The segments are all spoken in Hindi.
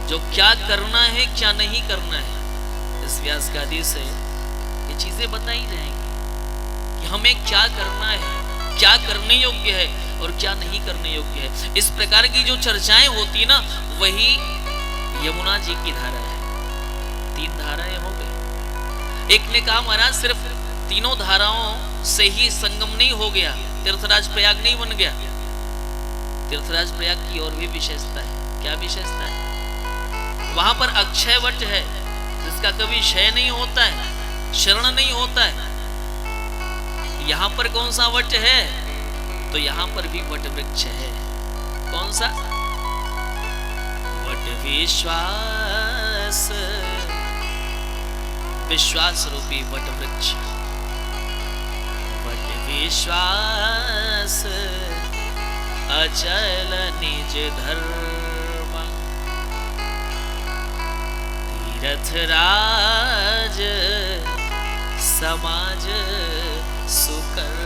जो क्या करना है क्या नहीं करना है, इस व्यास गादी से ये चीजें बताई जाएंगी कि हमें क्या करना है, क्या करने योग्य है और क्या नहीं करने योग्य है। इस प्रकार की जो चर्चाएं होती है ना, वही यमुना जी की धारा है। 3 धाराएं हो गई। एक ने कहा महाराज सिर्फ तीनों धाराओं से ही संगम नहीं हो गया, तीर्थराज प्रयाग नहीं बन गया। तीर्थराज प्रयाग की और भी विशेषता है। क्या विशेषता है? वहां पर अक्षय वट है जिसका कभी क्षय नहीं होता है, शरण नहीं होता है। यहां पर कौन सा वट है? तो यहां पर भी वट वृक्ष है। कौन सा? वट विश्वास, विश्वास रूपी वट वृक्ष। वट विश्वास अचल निज धर्म, तीर्थराज समाज सुकर्म।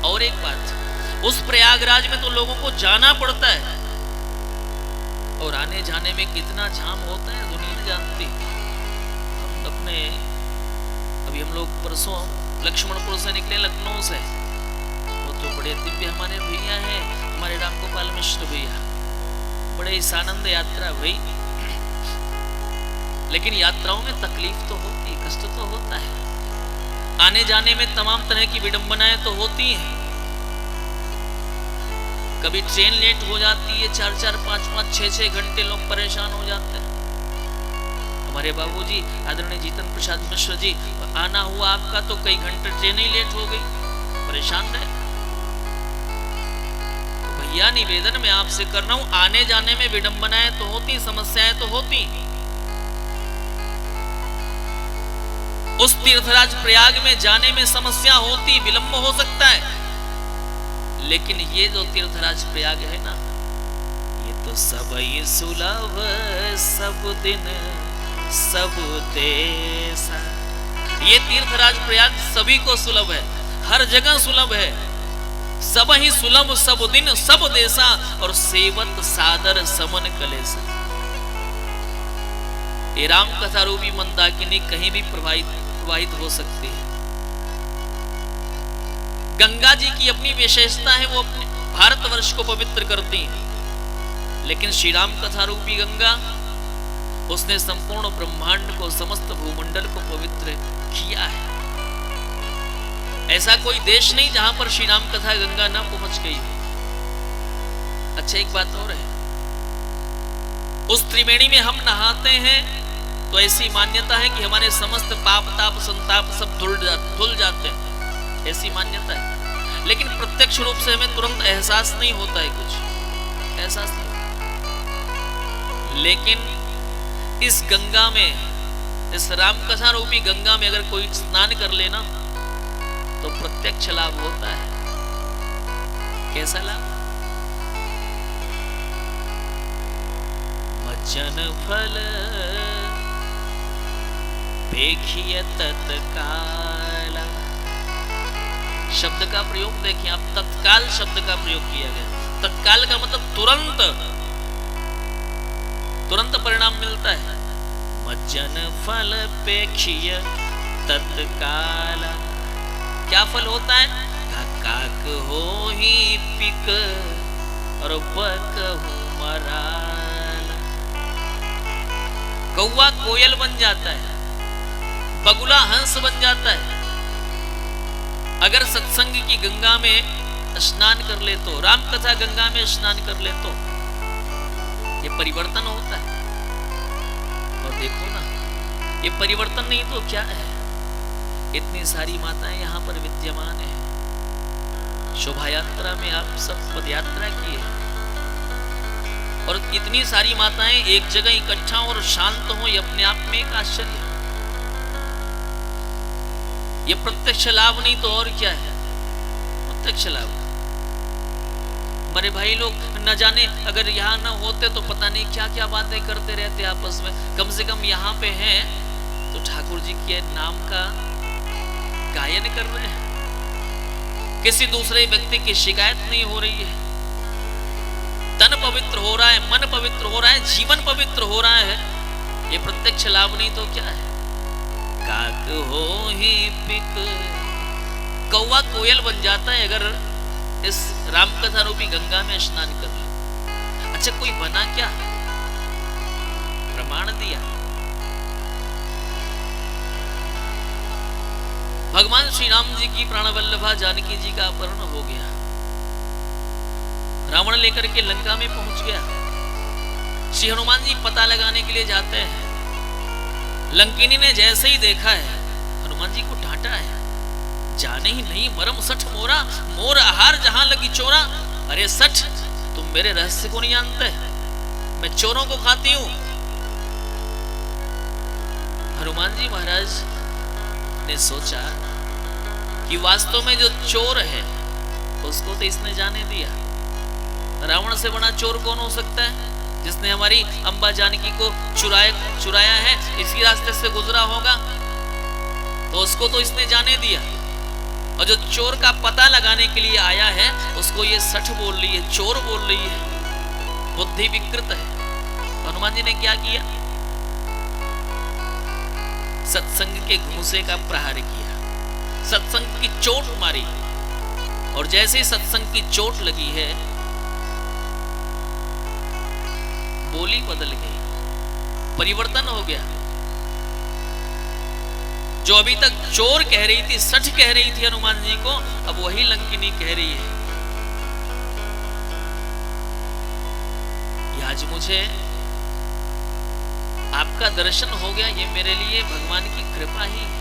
और एक बात, उस प्रयागराज में तो लोगों को जाना पड़ता है और आने जाने में कितना जाम होता है दुनिया नहीं जानती। हम अपने अभी हम लोग परसों लक्ष्मणपुर से निकले, लखनऊ से। वो तो बड़े दिव्य हमारे भैया हैं, हमारे राम गोपाल मिश्र भैया, बड़े इस आनंद यात्रा भाई। लेकिन यात्राओं में तकलीफ तो होती है, कष्ट तो होता है। आने जाने में तमाम तरह की विडंबनाएं तो होती हैं। कभी ट्रेन लेट हो जाती है, 4-4, 5-5, 6-6 घंटे लोग परेशान हो जाते हैं। हमारे बाबूजी आदरणीय जीतन प्रसाद मिश्र जी, आना हुआ आपका तो कई घंटे ट्रेन ही लेट हो गई, परेशान रहे। तो भैया निवेदन मैं आपसे कर रहा हूं, आने जाने में विडंबनाएं तो होती, समस्याएं तो होती। उस तीर्थराज प्रयाग में जाने में समस्या होती, विलंब हो सकता है। लेकिन ये जो तीर्थराज प्रयाग है ना, ये तो सब ही सुलभ, सब दिन सब देसा। ये तीर्थराज प्रयाग सभी को सुलभ है, हर जगह सुलभ है। सब ही सुलभ, सब दिन सब देसा, और सेवत सादर समन कलेसा। ये राम कथा रूपी मंदाकिनी कहीं भी प्रवाहित हो सकती है। गंगा जी की अपनी विशेषता है, वो अपने भारतवर्ष को पवित्र करती हैं। लेकिन श्री राम कथा रूपी गंगा, उसने संपूर्ण ब्रह्मांड को, समस्त भूमंडल को पवित्र किया है। ऐसा कोई देश नहीं जहां पर श्री राम कथा गंगा न पहुंच गई। अच्छा एक बात और है, उस त्रिवेणी में हम नहाते हैं तो ऐसी मान्यता है कि हमारे समस्त पाप ताप संताप सब धुल जाते हैं, ऐसी मान्यता है। लेकिन प्रत्यक्ष रूप से हमें तुरंत एहसास नहीं होता है, कुछ एहसास नहीं होता। लेकिन इस गंगा में, इस रामकथा रूपी गंगा में अगर कोई स्नान कर लेना तो प्रत्यक्ष लाभ होता है। कैसा लाभ? मज्जन फल देखिए तत्काल। शब्द का प्रयोग देखिए आप, तत्काल शब्द का प्रयोग किया गया। तत्काल का मतलब तुरंत, तुरंत परिणाम मिलता है। मज्जन फल पेक्षिय तत्काल। क्या फल होता है? काक हो ही पिक और बक हो मराल। कौवा कोयल बन जाता है, बगुला हंस बन जाता है। अगर सत्संग की गंगा में स्नान कर ले तो, राम कथा गंगा में स्नान कर ले तो ये परिवर्तन होता है। और देखो ना, ये परिवर्तन नहीं तो क्या है, इतनी सारी माताएं यहाँ पर विद्यमान है। शोभा यात्रा में आप सब पदयात्रा किए और इतनी सारी माताएं एक जगह इकट्ठा और शांत हो, ये अपने आप में एक आश्चर्य। ये प्रत्यक्ष लाभ नहीं तो और क्या है? प्रत्यक्ष लाभ। हमारे भाई लोग न जाने अगर यहाँ न होते तो पता नहीं क्या क्या बातें करते रहते आपस में। कम से कम यहाँ पे हैं तो ठाकुर जी के नाम का गायन कर रहे हैं, किसी दूसरे व्यक्ति की शिकायत नहीं हो रही है। तन पवित्र हो रहा है, मन पवित्र हो रहा है, जीवन पवित्र हो रहा है, ये प्रत्यक्ष लाभ नहीं तो क्या है। काक हो ही पिक, कौवा कोयल बन जाता है अगर इस रामकथा रूपी गंगा में स्नान कर ले। अच्छा कोई बना क्या, प्रमाण दिया। भगवान श्री राम जी की प्राणवल्लभा जानकी जी का अपहरण हो गया, रावण लेकर के लंका में पहुंच गया। श्री हनुमान जी पता लगाने के लिए जाते हैं, लंकिनी ने जैसे ही देखा है हनुमान जी को डांटा है, जाने ही नहीं मरम सठ मोरा, मोर आहार जहां लगी चोरा। अरे सठ, तुम मेरे रहस्य को नहीं जानते, मैं चोरों को खाती हूं। हनुमान जी महाराज ने सोचा कि वास्तव में जो चोर है उसको तो इसने जाने दिया, रावण से बड़ा चोर कौन हो सकता है, जिसने हमारी अंबा जानकी को चुराया है, इसी रास्ते से गुजरा होगा, तो उसको तो इसने जाने दिया। और जो चोर का पता लगाने के लिए आया है उसको ये सठ बोल रही है, चोर बोल रही है, बुद्धि विकृत है। तो हनुमान जी ने क्या किया, सत्संग के घूंसे का प्रहार किया, सत्संग की चोट मारी। और जैसे सत्संग की चोट लगी है बोली बदल गई, परिवर्तन हो गया। जो अभी तक चोर कह रही थी, सठ कह रही थी हनुमान जी को, अब वही लंकिनी कह रही है कि आज मुझे आपका दर्शन हो गया, ये मेरे लिए भगवान की कृपा ही है।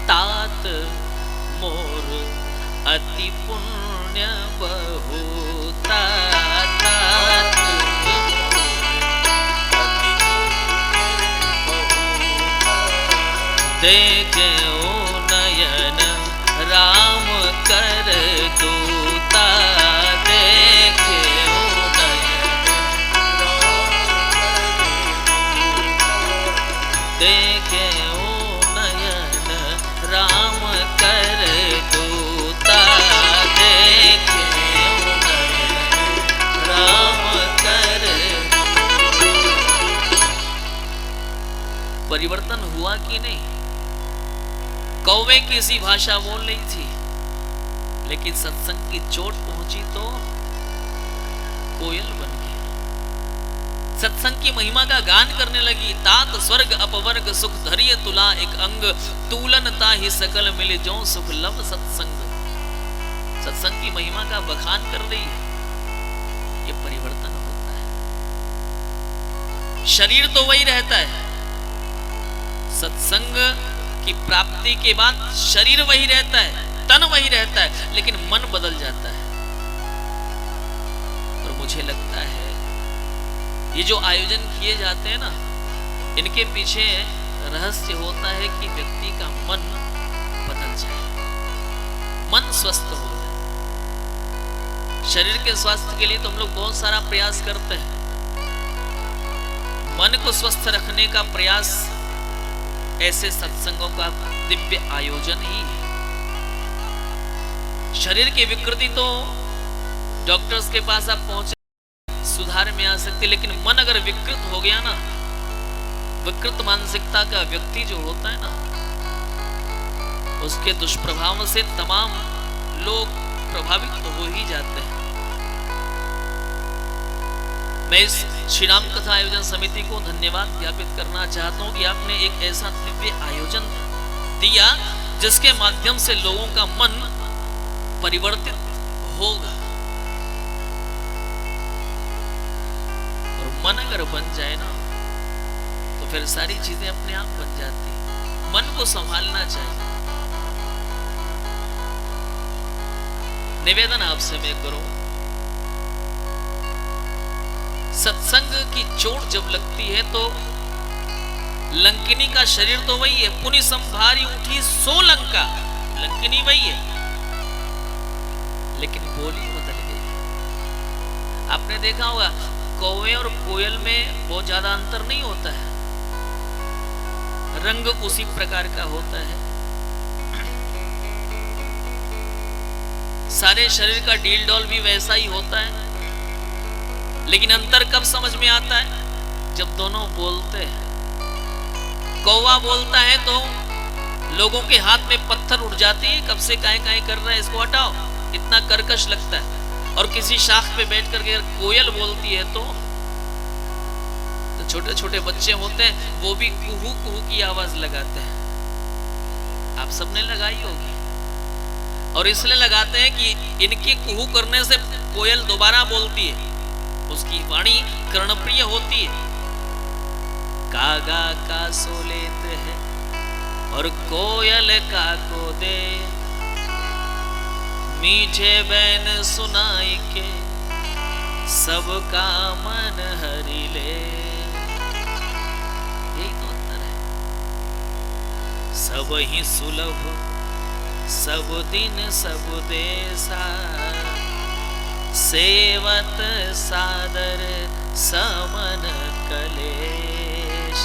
तात मोर अति पुण्य बहुता, देखे ओ नयन राम कर दूता, देखे ओ नयन देखे ओ नयन राम कर दूता, देखे ओ नयन राम कर। परिवर्तन हुआ कि नहीं। कौवे की सी भाषा बोल रही थी, लेकिन सत्संग की चोट पहुंची तो कोयल बन गई, सत्संग की महिमा का गान करने लगी। तात स्वर्ग अपवर्ग सुख धरिय तुला, एक अंग तूलन ताहि सकल मिले जो सुख लव सत्संग। सत्संग की महिमा का बखान कर रही है। ये परिवर्तन होता है, शरीर तो वही रहता है, सत्संग की प्राप्ति के बाद शरीर वही रहता है, तन वही रहता है, लेकिन मन बदल जाता है। और मुझे लगता है ये जो आयोजन किए जाते हैं ना, इनके पीछे रहस्य होता है कि व्यक्ति का मन बदल जाए, मन स्वस्थ हो जाए। शरीर के स्वास्थ्य के लिए तो हम लोग बहुत सारा प्रयास करते हैं, मन को स्वस्थ रखने का प्रयास ऐसे सत्संगों का दिव्य आयोजन ही है। शरीर की विकृति तो डॉक्टर्स के पास आप पहुंचे सुधार में आ सकते, लेकिन मन अगर विकृत हो गया ना, विकृत मानसिकता का व्यक्ति जो होता है ना, उसके दुष्प्रभाव से तमाम लोग प्रभावित हो ही जाते हैं। मैं इस श्री राम कथा आयोजन समिति को धन्यवाद ज्ञापित करना चाहता हूं कि आपने एक ऐसा दिव्य आयोजन दिया जिसके माध्यम से लोगों का मन परिवर्तित होगा। और मन अगर बन जाए ना तो फिर सारी चीजें अपने आप बन जाती। मन को संभालना चाहिए। निवेदन आपसे मैं करूं, सत्संग की चोट जब लगती है तो लंकिनी का शरीर तो वही है, पुनि संभारी उठी सो लंका, लंकिनी वही है, लेकिन बोली बदल गई। आपने देखा होगा कौवे और कोयल में बहुत ज्यादा अंतर नहीं होता है, रंग उसी प्रकार का होता है, सारे शरीर का डील डॉल भी वैसा ही होता है, लेकिन अंतर कब समझ में आता है? जब दोनों बोलते हैं। कौवा बोलता है तो लोगों के हाथ में पत्थर उड़ जाते हैं, कब से काहे काहे कर रहा है, इसको हटाओ, इतना कर्कश लगता है। और किसी शाख पे बैठ करके अगर कोयल बोलती है तो छोटे छोटे बच्चे होते हैं वो भी कुहू कुहू की आवाज लगाते हैं। आप सबने लगाई होगी। और इसलिए लगाते हैं कि इनके कुहू करने से कोयल दोबारा बोलती है, उसकी वाणी कर्णप्रिय होती है। कागा का सो लेते हैं और कोयल का को दे, मीठे बैन सुनाई के सबका मन हरि ले। यही तो अंतर है। सब ही सुलभ सब दिन सब देसा, सेवत सादर समन कलेश।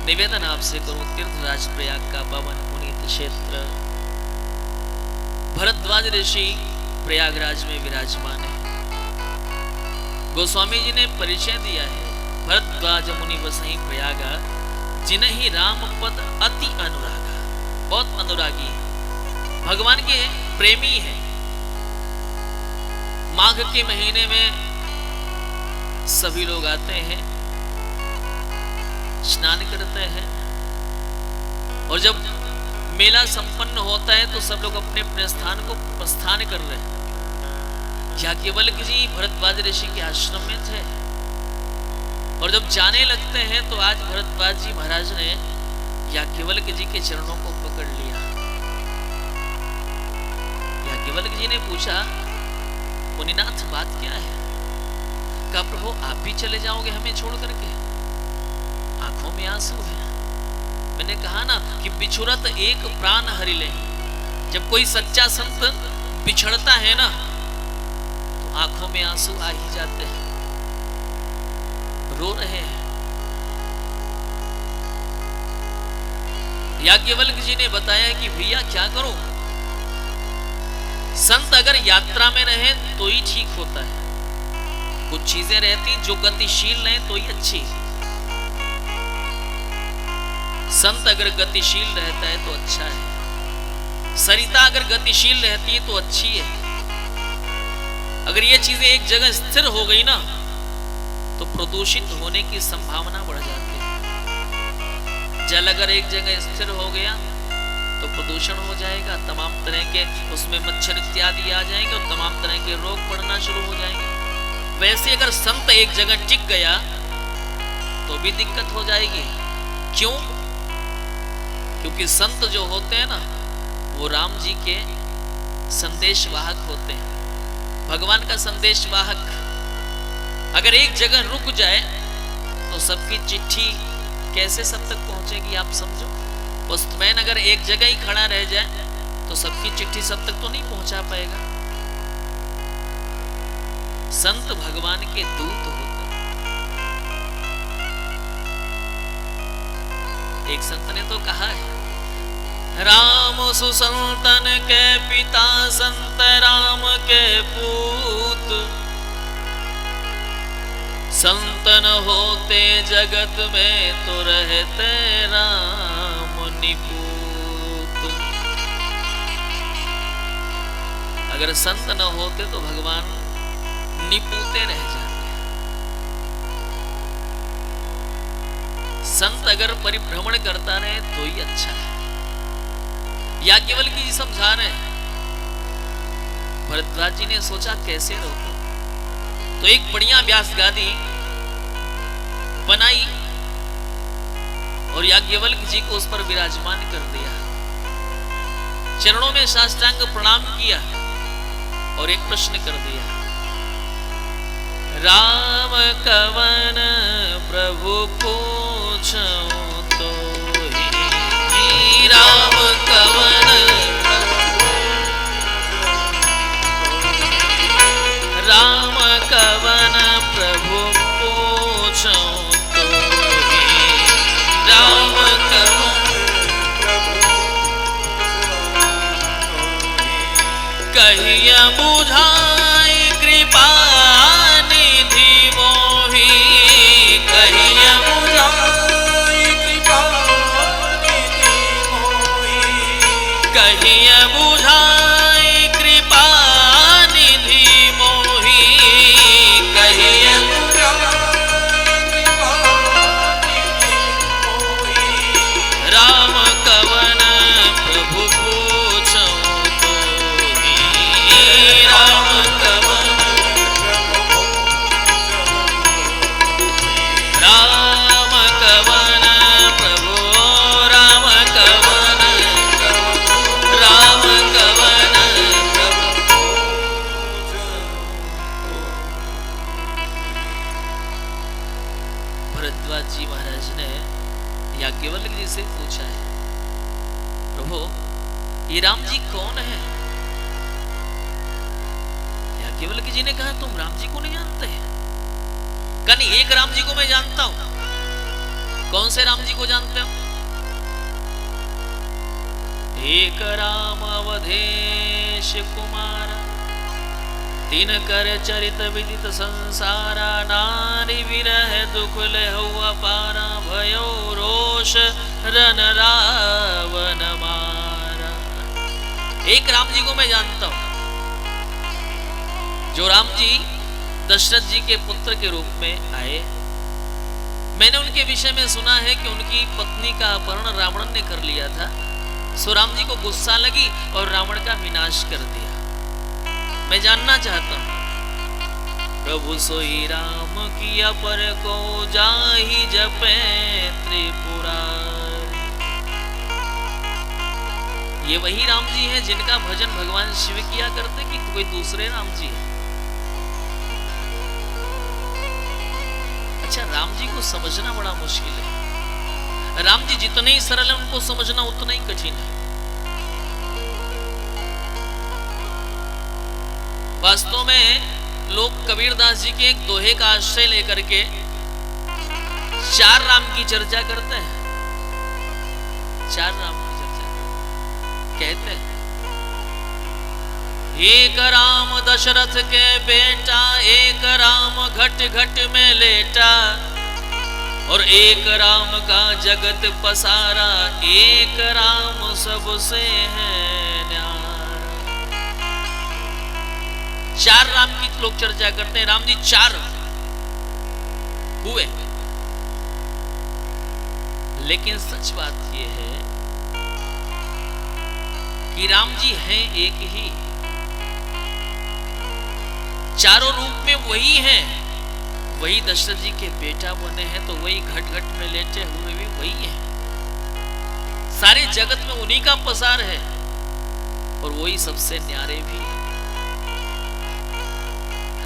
निवेदन आपसे करूं, तीर्थराज प्रयाग का पावन पुनीत क्षेत्र भरद्वाज ऋषि प्रयागराज में विराजमान है। गोस्वामी जी ने परिचय दिया है, भरद्वाज मुनि बसहि प्रयागा, जिन्हि राम पद अति अनुरागा। बहुत अनुरागी है, भगवान के प्रेमी है। माघ के महीने में सभी लोग आते हैं, स्नान करते हैं, और जब मेला संपन्न होता है तो सब लोग अपने अपने स्थान को प्रस्थान कर रहे हैं। याज्ञवल्क्य जी भरद्वाज ऋषि के आश्रम में थे, और जब जाने लगते हैं तो आज भरद्वाज जी महाराज ने याज्ञवल्क्य जी के चरणों को पकड़ लिया। याज्ञवल्क्य जी ने पूछा, मुनिनाथ बात क्या है? कहा, प्रभु आप भी चले जाओगे हमें छोड़ करके? आंखों में आंसू है। मैंने कहा ना कि बिछुरत एक प्राण हरि ले। जब कोई सच्चा संत बिछड़ता है ना तो आंखों में आंसू आ ही जाते हैं, रो रहे हैं। याज्ञवल्क्य जी ने बताया कि भैया क्या करूं, संत अगर यात्रा में रहे तो ही ठीक होता है। कुछ चीजें रहती जो गतिशील रहे तो ही अच्छी। संत अगर गतिशील रहता है तो अच्छा है, सरिता अगर गतिशील रहती है तो अच्छी है। अगर ये चीजें एक जगह स्थिर हो गई ना तो प्रदूषित होने की संभावना बढ़ जाती है। जल अगर एक जगह स्थिर हो गया तो प्रदूषण हो जाएगा, तमाम तरह के उसमें मच्छर इत्यादि आ जाएंगे और तमाम तरह के रोग बढ़ना शुरू हो जाएंगे। वैसे अगर संत एक जगह टिक गया तो भी दिक्कत हो जाएगी। क्यों? क्योंकि संत जो होते हैं ना वो राम जी के संदेश वाहक होते हैं, भगवान का संदेश वाहक। अगर एक जगह रुक जाए तो सबकी चिट्ठी कैसे सब तक पहुंचेगी, आप समझो। पोस्टमैन अगर एक जगह ही खड़ा रह जाए तो सबकी चिट्ठी सब तक तो नहीं पहुंचा पाएगा। संत भगवान के दूत होते हैं। एक संत ने तो कहा है, राम सुसंतन के पिता संत राम के पूत, संतन होते जगत में तो रहते राम निपूत। अगर संत न होते तो भगवान निपूते रह जाते। संत अगर परिभ्रमण करता रहे तो ही अच्छा है। याज्ञवल्क्य जी समझा रहे हैं। भरद्वाज जी ने सोचा कैसे रोको, तो एक बढ़िया व्यास गादी बनाई और याज्ञवल्क्य जी को उस पर विराजमान कर दिया। चरणों में साष्टांग प्रणाम किया और एक प्रश्न कर दिया, राम कवन प्रभु पूछूं तो ही, राम कवन राम कवन प्रभु पूछूं तो ही, राम कवन कहिया बुझाई कृपा निधि मोहि, कहिया बुझाई कृपा निधि मोहि, कहिया बुझाई कृपा निधि मोहि, कहिया राम कवन प्रभु पूछऊं तोहि, राम कवन राम कवन प्रभु, राम कवन राम कवन प्रभु। भरद्वाज जी महाराज ने याज्ञवल्क्य जी से पूछा है, प्रभु ये राम जी कौन है? याज्ञवल्क्य जी ने कहा, तुम राम जी को नहीं जानते? कहीं एक राम जी को मैं जानता हूं। कौन से राम जी को जानते हो? एक राम अवधेश कुमार, तीन कर चरित विदित संसारा, नारी विरह दुख लेहुआ पारा, भयो रोष रन रावण मारा। एक राम जी को मैं जानता हूं, जो राम जी दशरथ जी के पुत्र के रूप में आए। मैंने उनके विषय में सुना है कि उनकी पत्नी का अपहरण रावण ने कर लिया था। सो राम जी को गुस्सा लगी और रावण का विनाश कर दिया। मैं जानना चाहता हूं, प्रभु सोई राम किया पर को जाहि जपे त्रिपुरारी। ये वही राम जी हैं जिनका भजन भगवान शिव किया करते कि कोई दूसरे राम जी है? अच्छा, राम जी को समझना बड़ा मुश्किल है। राम जी जितने ही सरल है उनको समझना उतना ही कठिन है। वास्तव में लोग कबीरदास जी के एक दोहे का आश्रय लेकर के चार राम की चर्चा करते हैं। चार राम की चर्चा कहते हैं, एक राम दशरथ के बेटा, एक राम घट घट में लेटा, और एक राम का जगत पसारा, एक राम सबसे है न्यारा। चार राम की लोग चर्चा करते हैं। राम जी चार हुए, लेकिन सच बात यह है कि राम जी हैं एक ही। चारों रूप में वही हैं। वही दशरथ जी के बेटा बने हैं तो वही घट घट में लेटे हुए भी वही हैं। सारे जगत में उन्हीं का पसार है और वही सबसे न्यारे भी है।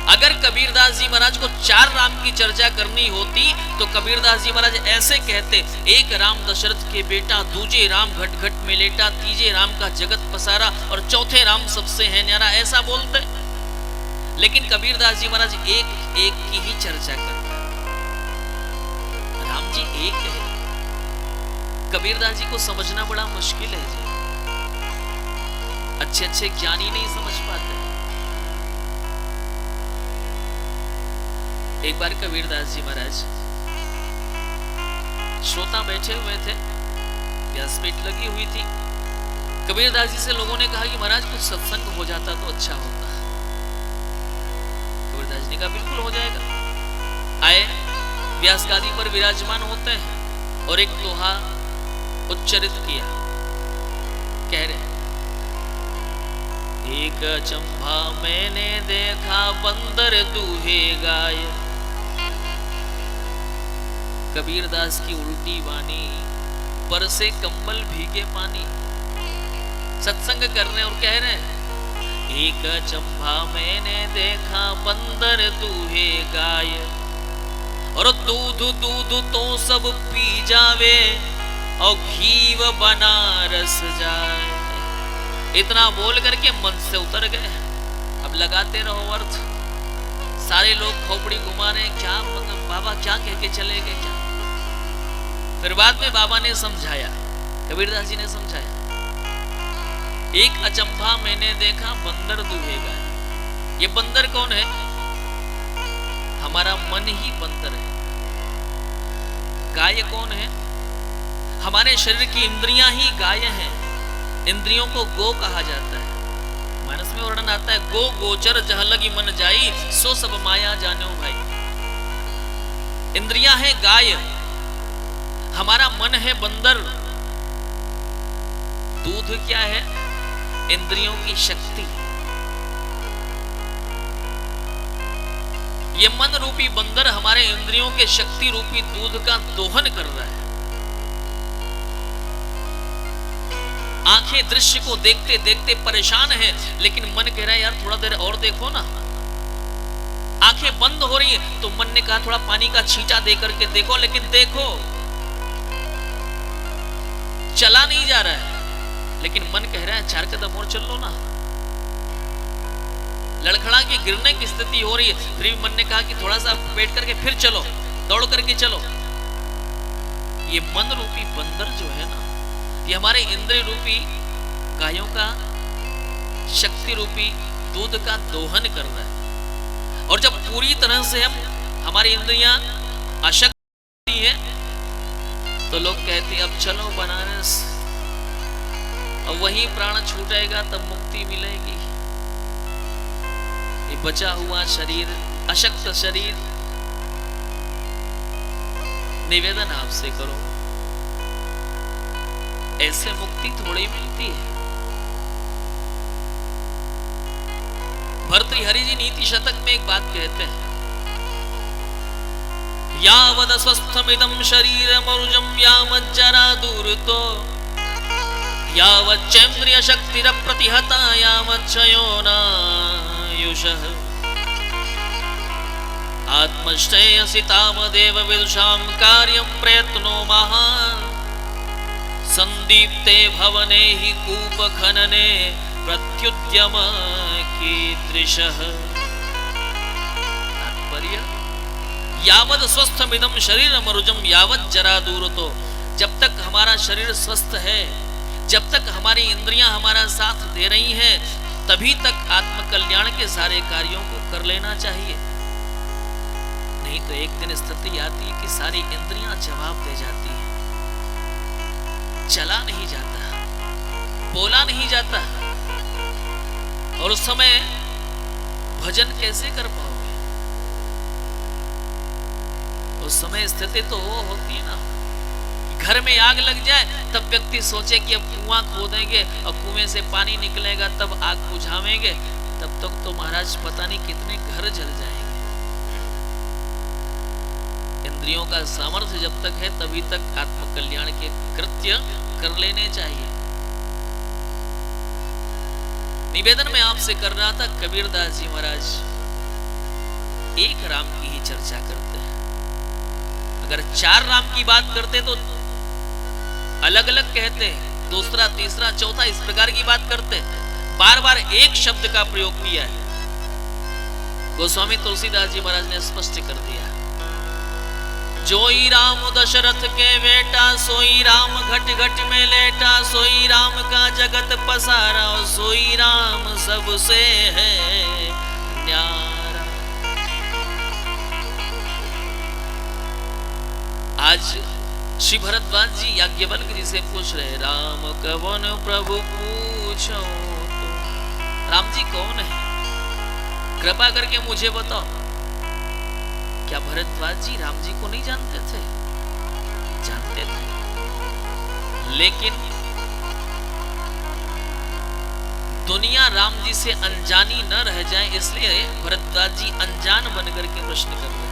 अगर कबीरदास जी महाराज को चार राम की चर्चा करनी होती तो कबीरदास जी महाराज ऐसे कहते, एक राम दशरथ के बेटा, दूजे राम घट घट में लेटा, तीजे राम का जगत पसारा और चौथे राम सबसे है न्यारा, ऐसा बोलते। लेकिन कबीरदास जी महाराज एक एक की ही चर्चा करते हैं। राम जी एक है। कबीरदास जी को समझना बड़ा मुश्किल है जी। अच्छे अच्छे ज्ञानी नहीं समझ पाते। एक बार कबीरदास जी महाराज श्रोता बैठे हुए थे, व्यासपीठ लगी हुई थी। कबीरदास जी से लोगों ने कहा कि महाराज कुछ सत्संग हो जाता तो अच्छा होता। कबीरदास जी ने कहा बिल्कुल हो जाएगा। आए, व्यास गादी पर विराजमान होते हैं और एक दोहा उच्चरित किया। कह रहे हैं, एक चंपा मैंने देखा बंदर दूहे गाय। कबीरदास की उल्टी वाणी, पर से कंबल भीगे पानी। सत्संग कर रहे और कह रहे हैं, एक चंपा मैंने देखा बंदर दूहे गाय, और दूध दूध तो सब पी जावे और घीव बनारस जाए। इतना बोल करके मन से उतर गए। अब लगाते रहो अर्थ। सारे लोग खोपड़ी घुमा रहे, क्या मतलब बाबा क्या कह के चले गए क्या? फिर बाद में बाबा ने समझाया, कबीरदास जी ने समझाया एक अचंभा मैंने देखा, बंदर दुहेगा। ये बंदर कौन है? हमारा मन ही बंदर है। गाय कौन है? हमारे शरीर की इंद्रियां ही गाय हैं। इंद्रियों को गो कहा जाता है। मानस में वर्णन आता है, गो गोचर जह लगी मन जाई, सो सब माया जानो भाई। इंद्रियां है गाय, हमारा मन है बंदर। दूध क्या है? इंद्रियों की शक्ति। ये मन रूपी बंदर हमारे इंद्रियों के शक्ति रूपी दूध का दोहन कर रहा है। आंखें दृश्य को देखते देखते परेशान है, लेकिन मन कह रहा है यार थोड़ा देर और देखो ना। आंखें बंद हो रही है तो मन ने कहा थोड़ा पानी का छींटा दे करके देखो, लेकिन देखो चला नहीं जा रहा है। लेकिन मन कह रहा है 4 कदम और चल लो ना। लड़खड़ा के गिरने की स्थिति हो रही है, फिर भी मन ने कहा कि थोड़ा सा वेट करके फिर चलो, दौड़ करके चलो। ये मन रूपी बंदर जो है ना, ये हमारे इंद्रिय रूपी गायों का शक्ति रूपी दूध का दोहन कर रहा है। और जब पूरी तरह से हमारी इंद्रियां अशक्त है तो लोग कहते हैं अब चलो बनारस, और वहीं प्राण छूटेगा तब मुक्ति मिलेगी। ये बचा हुआ शरीर, अशक्त शरीर, निवेदन आपसे करो, ऐसे मुक्ति थोड़ी मिलती है। भर्तृहरि जी नीति शतक में एक बात कहते हैं, यावद स्वस्थमिदं शरीरमरुजं यावज्जरा दूरतो यावच्चेन्द्रिय शक्तिरप्रतिहता यावच्छयो नायुषः आत्मश्रेयसि तावदेव विदुषां कार्यं प्रयत्नो महान् संदीप्ते भवने हि कूप खनने प्रत्युद्यम कीदृशः। तात्पर्य, यावद स्वस्थमिदं शरीरमरुजं यावत् जरा दूरतो, जब तक हमारा शरीर स्वस्थ है, जब तक हमारी इंद्रियां हमारा साथ दे रही हैं, तभी तक आत्मकल्याण के सारे कार्यों को कर लेना चाहिए। नहीं तो एक दिन स्थिति आती है कि सारी इंद्रियां जवाब दे जाती है, चला नहीं जाता, बोला नहीं जाता, और उस समय भजन कैसे कर पाओगे? उस समय स्थिति तो वो होती है ना, घर में आग लग जाए तब व्यक्ति सोचे कि अब कुआं खोदेंगे और कुएं से पानी निकलेगा तब आग बुझावेंगे, तब तक तो महाराज पता नहीं कितने घर जल जाएंगे। इंद्रियों का सामर्थ्य जब तक है तभी तक आत्मकल्याण के कृत्य कर लेने चाहिए। निवेदन में आपसे कर रहा था, कबीरदास जी महाराज एक राम की ही चर्चा करते हैं। अगर 4 राम की बात करते तो अलग अलग कहते, दूसरा तीसरा चौथा इस प्रकार की बात करते, बार बार एक शब्द का प्रयोग किया है। गोस्वामी तुलसीदास जी महाराज ने स्पष्ट कर दिया, जोई राम दशरथ के बेटा, सोई राम घट घट में लेटा, सोई राम का जगत पसारा, सोई राम सबसे है न्यारा। आज श्री भरद्वाज जी याज्ञवल्क्य जी से पूछ रहे, राम कवन प्रभु पूछो तो, राम जी कौन है? कृपा करके मुझे बताओ। क्या भरद्वाज जी राम जी को नहीं जानते थे? जानते थे, लेकिन दुनिया राम जी से अनजानी न रह जाए इसलिए भरद्वाज जी अनजान बनकर के प्रश्न कर रहे हैं।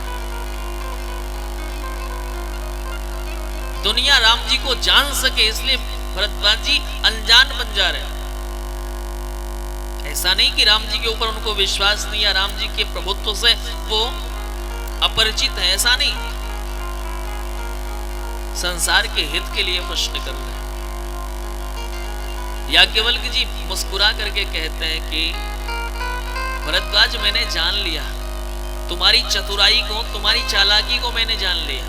दुनिया राम जी को जान सके इसलिए भरद्वाज जी अनजान बन जा रहे हैं। ऐसा नहीं कि राम जी के ऊपर उनको विश्वास नहीं है, राम जी के प्रभुत्व से वो अपरिचित है, ऐसा नहीं। संसार के हित के लिए प्रश्न कर रहे हैं। याज्ञवल्क्य जी मुस्कुरा करके कहते हैं कि भरद्वाज मैंने जान लिया, तुम्हारी चतुराई को, तुम्हारी चालाकी को मैंने जान लिया।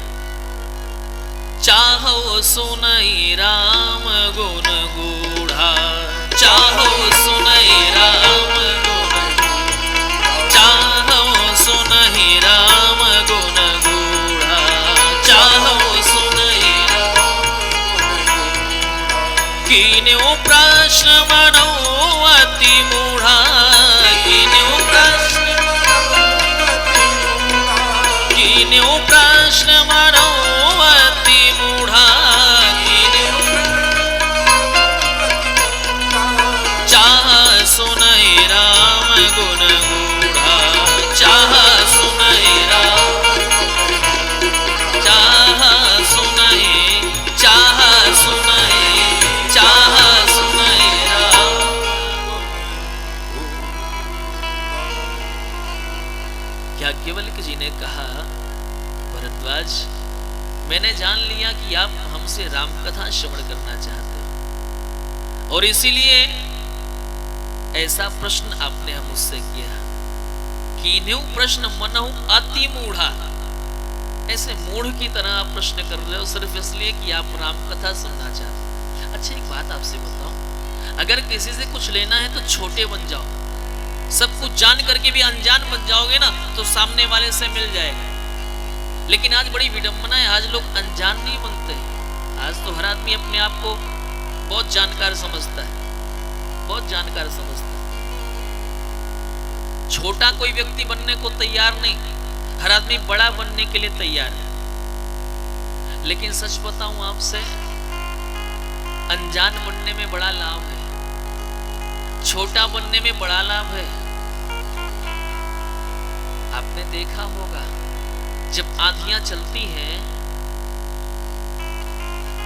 चाहो सुनई राम गुण गूढ़ा, चाहो सुनहि राम गुण, चाहो सुनहि राम गुण गूढ़ा, चाहो सुनहि कीन्यु प्रश्न मनो अति मूढ़ा, कीन्यु प्रश्न मनो अति मूढ़ा, चाह सुनहि राम गुण गूढ़ा, चाह सुनहि राम, चाह सुनहि, चाह सुनहि, चाह सुनहि राम। याज्ञवल्क्य जी ने कहा, भरद्वाज मैंने जान लिया कि आप हमसे राम कथा श्रवण करना चाहते हो, और इसीलिए ऐसा प्रश्न आपने हम मुझसे किया। कीन्यु प्रश्न मनहु अति मूढ़ा, ऐसे मूढ़ की तरह आप प्रश्न कर रहे हो सिर्फ इसलिए कि आप राम कथा सुनना चाहते हो। अच्छा एक बात आपसे बताऊं, अगर किसी से कुछ लेना है तो छोटे बन जाओ, सब कुछ जान करके भी अनजान बन जाओगे ना तो सामने वाले से मिल जाएगा। लेकिन आज बड़ी विडंबना है, आज लोग अनजान नहीं बनते। आज तो हर आदमी अपने आप को बहुत जानकार समझता है, बहुत जानकार समझता है। छोटा कोई व्यक्ति बनने को तैयार नहीं, हर आदमी बड़ा बनने के लिए तैयार है। लेकिन सच बताऊं आपसे, अनजान बनने में बड़ा लाभ है, छोटा बनने में बड़ा लाभ है। आपने देखा होगा जब आंधियां चलती हैं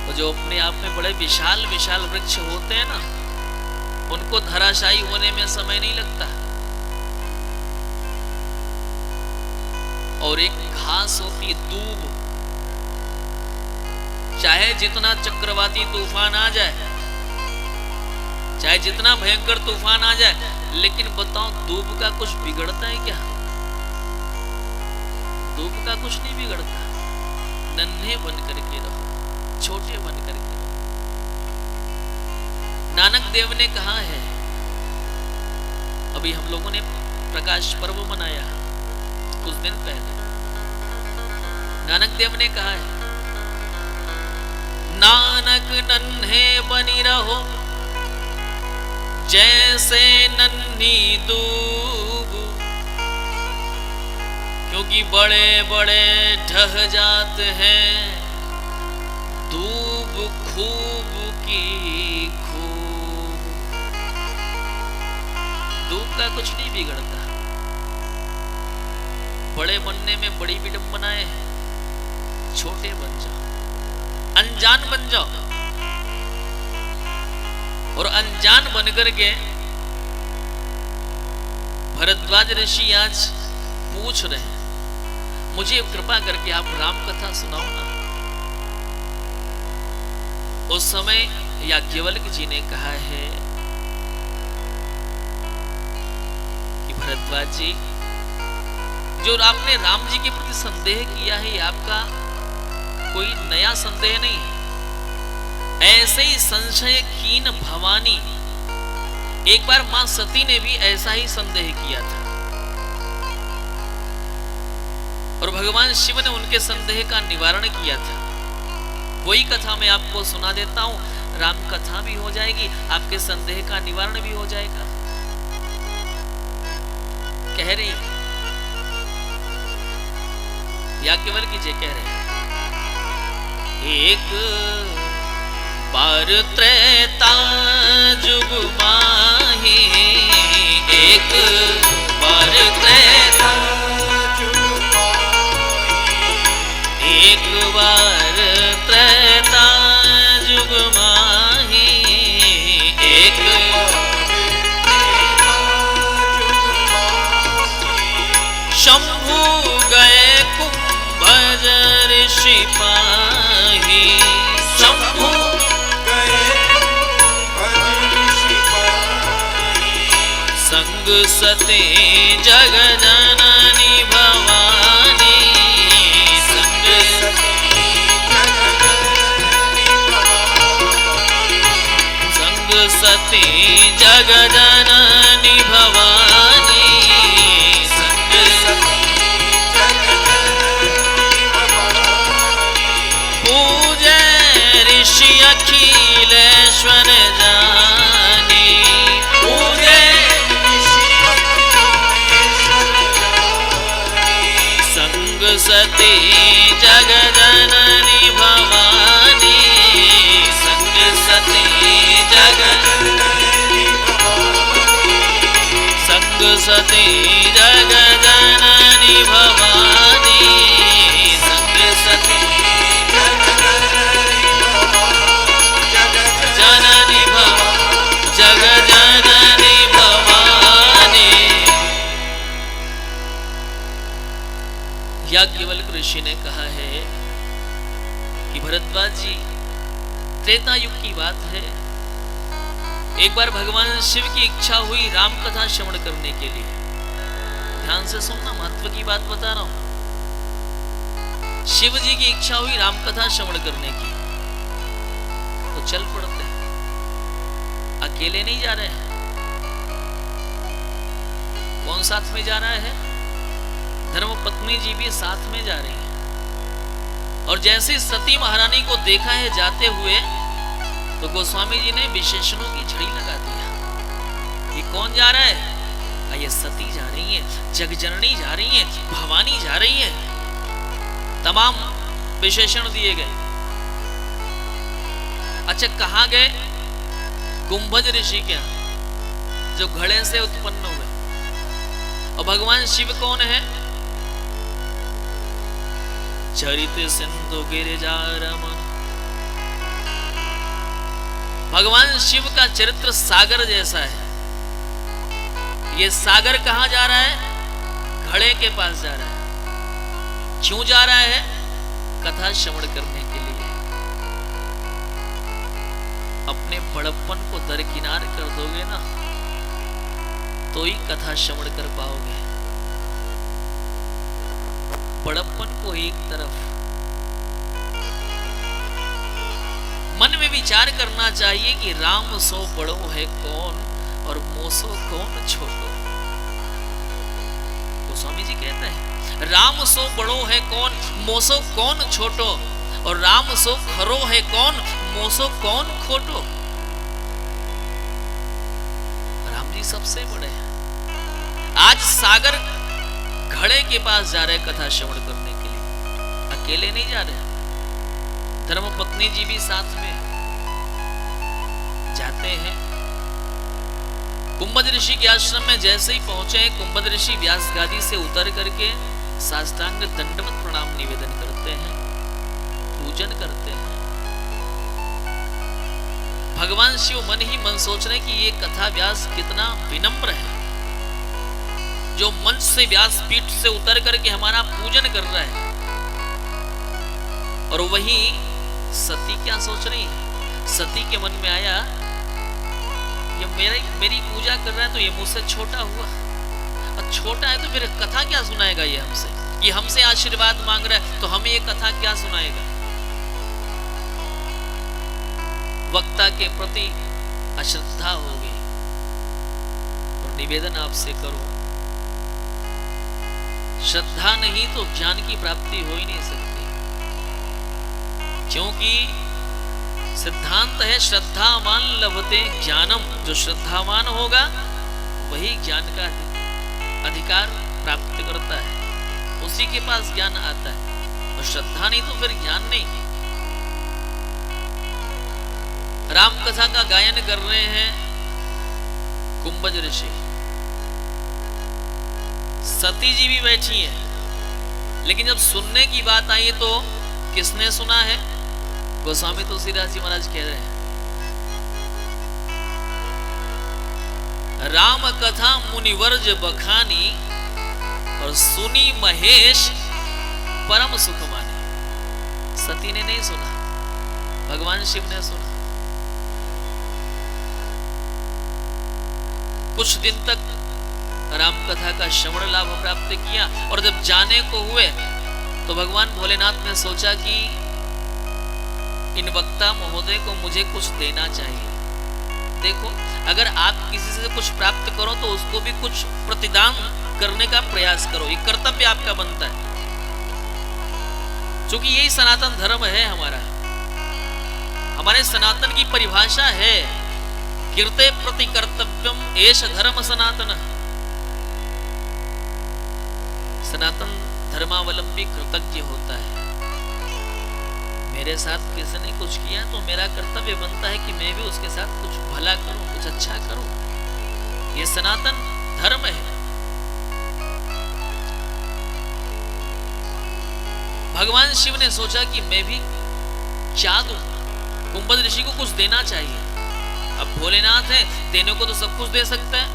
तो जो अपने आप में बड़े विशाल विशाल वृक्ष होते हैं ना, उनको धराशायी होने में समय नहीं लगता। और एक घास होती है दूब, चाहे जितना चक्रवाती तूफान आ जाए, चाहे जितना भयंकर तूफान आ जाए, लेकिन बताओ दूब का कुछ बिगड़ता है क्या? दूब का कुछ नहीं बिगड़ता। नन्हे बन करके रहो, छोटे बन करके रहो। नानक देव ने कहा है, अभी हम लोगों ने प्रकाश पर्व मनाया कुछ दिन पहले, नानक देव ने कहा है, नानक नन्हे बनी रहो जैसे नन्ही दूब, क्योंकि बड़े बड़े ढह जाते हैं दूब खूब की खूब। दूब का कुछ नहीं बिगड़ता। बड़े बनने में बड़ी विडंबनाएं हैं, छोटे बन जाओ, अनजान बन जाओ। और अनजान बनकर के भरद्वाज ऋषि आज पूछ रहे हैं, मुझे कृपा करके आप राम कथा सुनाओ ना। उस समय याज्ञवल्क्य जी ने कहा है कि भरद्वाज जी, जो आपने राम जी के प्रति संदेह किया है, ये आपका कोई नया संदेह नहीं है। ऐसे ही संशय कीन भवानी, एक बार मां सती ने भी ऐसा ही संदेह किया था, और भगवान शिव ने उनके संदेह का निवारण किया था। वही कथा मैं आपको सुना देता हूं, राम कथा भी हो जाएगी, आपके संदेह का निवारण भी हो जाएगा। कह रही याज्ञवल्क्य जी कह रहे, एक बार त्रेता जुग माही, एक बार त्रेता जुग माही, एक बार त्रेता जुग माही, एक शंभु गए कुंभज ऋषि पाही, शंभु संग सती जग जननी भवानी, संग सती जग जननी भवानी, संग पूजे ऋषि अखिलेश्वर जानी, पूजे संग सती जग जननी भवानी, संग सती जग संग सती जग जननी भवानी, संग सती जननी भवानी, जग जननी भवानी। याज्ञवल्क्य ऋषि ने कहा है कि भरद्वाज जी, त्रेता युग की बात है, एक बार भगवान शिव की इच्छा हुई राम कथा श्रवण करने के लिए। ध्यान से सुनना, महत्व की बात बता रहा हूं। शिव जी की इच्छा हुई राम कथा श्रवण करने की, तो चल पड़ते हैं। अकेले नहीं जा रहे हैं। कौन साथ में जा रहा है? धर्म पत्नी जी भी साथ में जा रही है। और जैसे सती महारानी को देखा है जाते हुए, तो गोस्वामी जी ने विशेषणों की झड़ी लगा दिया। ये कौन जा रहा है? ये सती जा रही है, जगजननी जा रही है, भवानी जा रही है। तमाम विशेषण दिए गए। अच्छा, कहां गए? कुंभज ऋषि के यहाँ, जो घड़े से उत्पन्न हुए। और भगवान शिव कौन है? चरित सिंधु गिरिजा रमन। भगवान शिव का चरित्र सागर जैसा है। ये सागर कहां जा रहा है? घड़े के पास जा रहा है। क्यों जा रहा है? कथा श्रवण करने के लिए। अपने बड़प्पन को दरकिनार कर दोगे ना, तो ही कथा श्रवण कर पाओगे। बड़प्पन को एक तरफ, मन में विचार करना चाहिए कि राम सो बड़ो है कौन और मोसो कौन छोटो। गोस्वामी जी कहते हैं, राम सो बड़ो है कौन, मोसो कौन छोटो, और राम सो खरो है कौन, मोसो कौन खोटो। राम जी सबसे बड़े हैं। आज सागर घड़े के पास जा रहे कथा श्रवण करने के लिए, अकेले नहीं जा रहे। धर्म पत्नी जी भी साथ में जाते हैं। कुंभज ऋषि के आश्रम में जैसे ही पहुंचे, कुंभज ऋषि व्यास गादी से उतर करके साष्टांग दंडवत प्रणाम निवेदन करते हैं, पूजन करते हैं। भगवान शिव मन ही मन सोच रहे कि ये कथा व्यास कितना विनम्र है, जो मंच से व्यासपीठ से उतर करके हमारा पूजन कर रहा है। और वही सती क्या सोच रही है? सती के मन में आया, ये मेरी पूजा कर रहा है तो ये मुझसे छोटा हुआ, और छोटा है तो फिर कथा क्या सुनाएगा ये हमसे? ये हमसे आशीर्वाद मांग रहा है तो हमें ये कथा क्या सुनाएगा? वक्ता के प्रति अश्रद्धा हो गई। और निवेदन आपसे करो, श्रद्धा नहीं तो ज्ञान की प्राप्ति हो ही नहीं सकती। क्योंकि सिद्धांत है श्रद्धावान लभते ज्ञानम। जो श्रद्धावान होगा वही ज्ञान का अधिकार प्राप्त करता है, उसी के पास ज्ञान आता है। और श्रद्धा नहीं तो फिर ज्ञान नहीं। राम कथा का गायन कर रहे हैं कुंभज ऋषि, सती जी भी बैठी है। लेकिन जब सुनने की बात आई तो किसने सुना है? गोस्वामी तुलसीदास जी महाराज कह रहे हैं, राम कथा मुनिवर्ज बखानी और सुनी महेश परम सुख माने। सती ने नहीं सुना, भगवान शिव ने सुना। कुछ दिन तक राम कथा का श्रवण लाभ प्राप्त किया, और जब जाने को हुए तो भगवान भोलेनाथ ने सोचा कि इन वक्ता महोदय को मुझे कुछ देना चाहिए। देखो, अगर आप किसी से कुछ प्राप्त करो तो उसको भी कुछ प्रतिदान करने का प्रयास करो, ये कर्तव्य आपका बनता है, क्योंकि यही सनातन धर्म है हमारा। हमारे सनातन की परिभाषा है कीर्ते प्रति कर्तव्यम एष धर्म सनातन। सनातन धर्मावलंबी कृतज्ञ होता है। मेरे साथ किसी ने कुछ किया तो मेरा कर्तव्य बनता है कि मैं भी उसके साथ कुछ भला करूं, कुछ अच्छा करूं। ये सनातन धर्म है। भगवान शिव ने सोचा कि मैं भी क्या दूं, कुंभद ऋषि को कुछ देना चाहिए। अब भोलेनाथ है, देने को तो सब कुछ दे सकता है,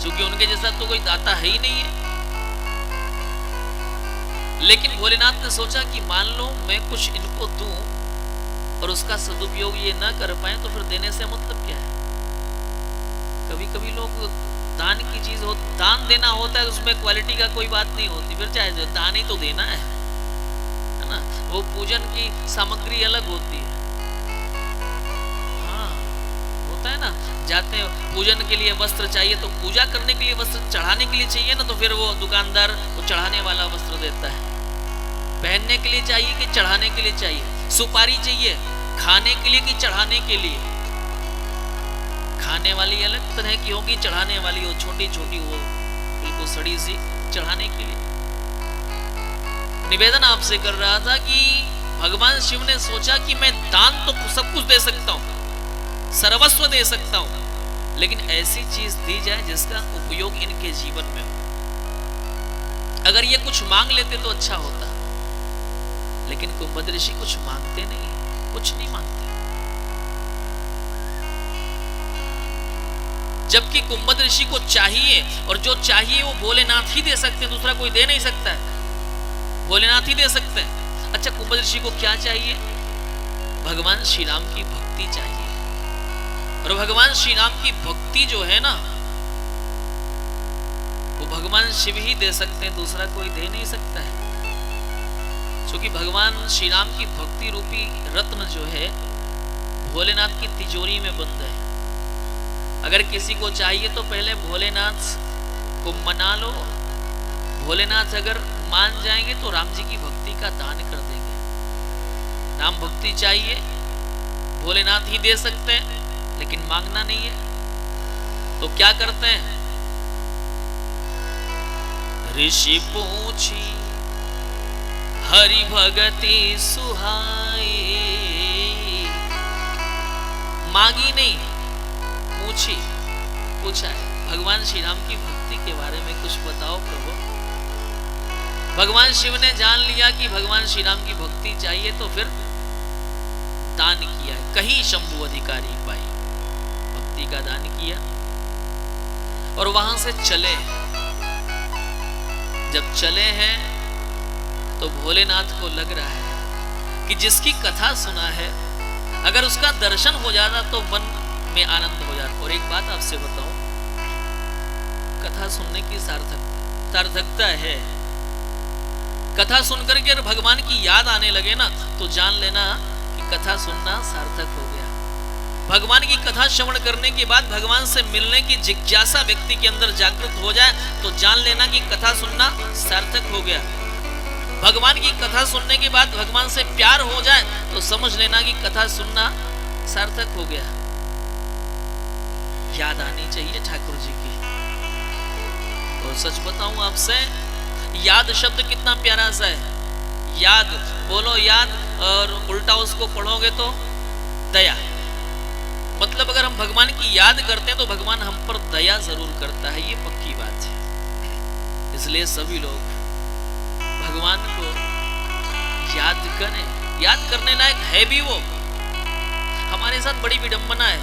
क्योंकि उनके जैसा तो कोई दाता है ही नहीं है। लेकिन भोलेनाथ ने सोचा कि मान लो मैं कुछ इनको दूं और उसका सदुपयोग ये ना कर पाए तो फिर देने से मतलब क्या है। कभी कभी लोग दान की चीज हो, दान देना होता है, उसमें क्वालिटी का कोई बात नहीं होती, फिर चाहे दान ही तो देना है ना। वो पूजन की सामग्री अलग होती है। हाँ, होता है ना, जाते हैं पूजन के लिए वस्त्र चाहिए तो पूजा करने के लिए वस्त्र चढ़ाने के लिए चाहिए ना, तो फिर वो दुकानदार वो चढ़ाने वाला वस्त्र देता है। पहनने के लिए चाहिए कि चढ़ाने के लिए चाहिए। सुपारी चाहिए खाने के लिए कि चढ़ाने के लिए। खाने वाली अलग तरह की होगी, चढ़ाने वाली वो छोटी छोटी, वो बिल्कुल सड़ी सी, चढ़ाने के लिए। निवेदन आपसे कर रहा था कि भगवान शिव ने सोचा कि मैं दान तो सब कुछ दे सकता हूं, सर्वस्व दे सकता हूं, लेकिन ऐसी चीज दी जाए जिसका उपयोग इनके जीवन में हो। अगर ये कुछ मांग लेते तो अच्छा होता, लेकिन कुंभद ऋषि कुछ मांगते नहीं, कुछ नहीं मांगते। जबकि कुंभद ऋषि को चाहिए, और जो चाहिए वो भोलेनाथ ही दे सकते हैं, दूसरा कोई दे नहीं सकता है, भोलेनाथ ही दे सकते हैं। अच्छा, कुंभद ऋषि को क्या चाहिए? भगवान श्री राम की भक्ति चाहिए, और भगवान श्री राम की भक्ति जो है ना, वो भगवान शिव ही दे सकते हैं, दूसरा कोई दे नहीं सकता है। क्योंकि भगवान श्री राम की भक्ति रूपी रत्न जो है भोलेनाथ की तिजोरी में बंद है। अगर किसी को चाहिए तो पहले भोलेनाथ को मना लो, भोलेनाथ अगर मान जाएंगे तो राम जी की भक्ति का दान कर देंगे। राम भक्ति चाहिए, भोलेनाथ ही दे सकते हैं, लेकिन मांगना नहीं है तो क्या करते हैं? ऋषि पूछी हरि भगति सुहाई। मांगी नहीं, पूछी, पूछा है भगवान श्री राम की भक्ति के बारे में कुछ बताओ प्रभु। भगवान शिव ने जान लिया कि भगवान श्री राम की भक्ति चाहिए तो फिर दान किया है। कहीं शंभु अधिकारी पाई, भक्ति का दान किया और वहां से चले। जब चले हैं तो भोलेनाथ को लग रहा है कि जिसकी कथा सुना है अगर उसका दर्शन हो जाता तो मन में आनंद हो जाता। और एक बात आपसे बताऊं, कथा सुनने की सार्थकता है। कथा सुनकर के भगवान की याद आने लगे ना तो जान लेना कि कथा सुनना सार्थक हो गया। भगवान की कथा श्रवण करने के बाद भगवान से मिलने की जिज्ञासा व्यक्ति के अंदर जागृत हो जाए तो जान लेना कि कथा सुनना सार्थक हो गया। भगवान की कथा सुनने के बाद भगवान से प्यार हो जाए तो समझ लेना कि कथा सुनना सार्थक हो गया। याद आनी चाहिए ठाकुर जी की। और सच बताऊं आपसे, याद शब्द कितना प्यारा सा है। याद बोलो याद, और उल्टा उसको पढ़ोगे तो दया। मतलब अगर हम भगवान की याद करते हैं तो भगवान हम पर दया जरूर करता है, ये पक्की बात है। इसलिए सभी लोग भगवान को याद करें। याद करने लायक है भी वो। हमारे साथ बड़ी विडंबना है,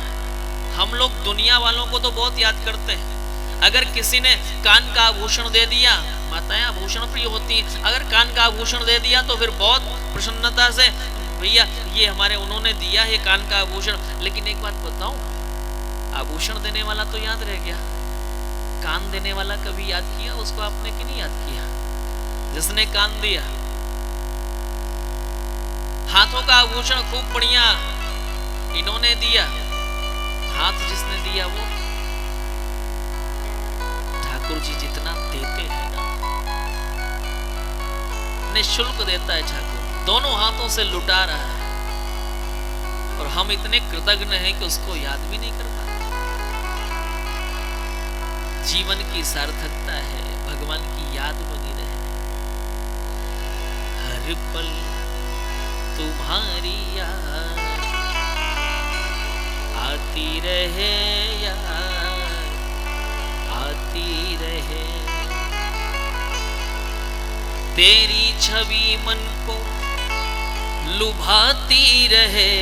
हम लोग दुनिया वालों को तो बहुत याद करते हैं। अगर किसी ने कान का आभूषण दे दिया, माताएं आभूषण प्रिय होती हैं, अगर कान का आभूषण दे दिया तो फिर बहुत प्रसन्नता से भैया ये हमारे उन्होंने दिया है कान का आभूषण। लेकिन एक बात बताऊं, आभूषण देने वाला तो याद रह गया, कान देने वाला कभी याद किया उसको आपने कि नहीं याद किया? जिसने कान दिया, हाथों का आभूषण खूब बढ़िया इन्होंने दिया, हाथ जिसने दिया वो ठाकुर जी जितना देते हैं ना, निःशुल्क देता है ठाकुर, दोनों हाथों से लुटा रहा है, और हम इतने कृतज्ञ हैं कि उसको याद भी नहीं कर पाते। जीवन की सार्थकता है भगवान की याद बनी रहे, हर पल तुम्हारी याद आती रहे, याद आती रहे, तेरी छवि मन को लुभाती रहे,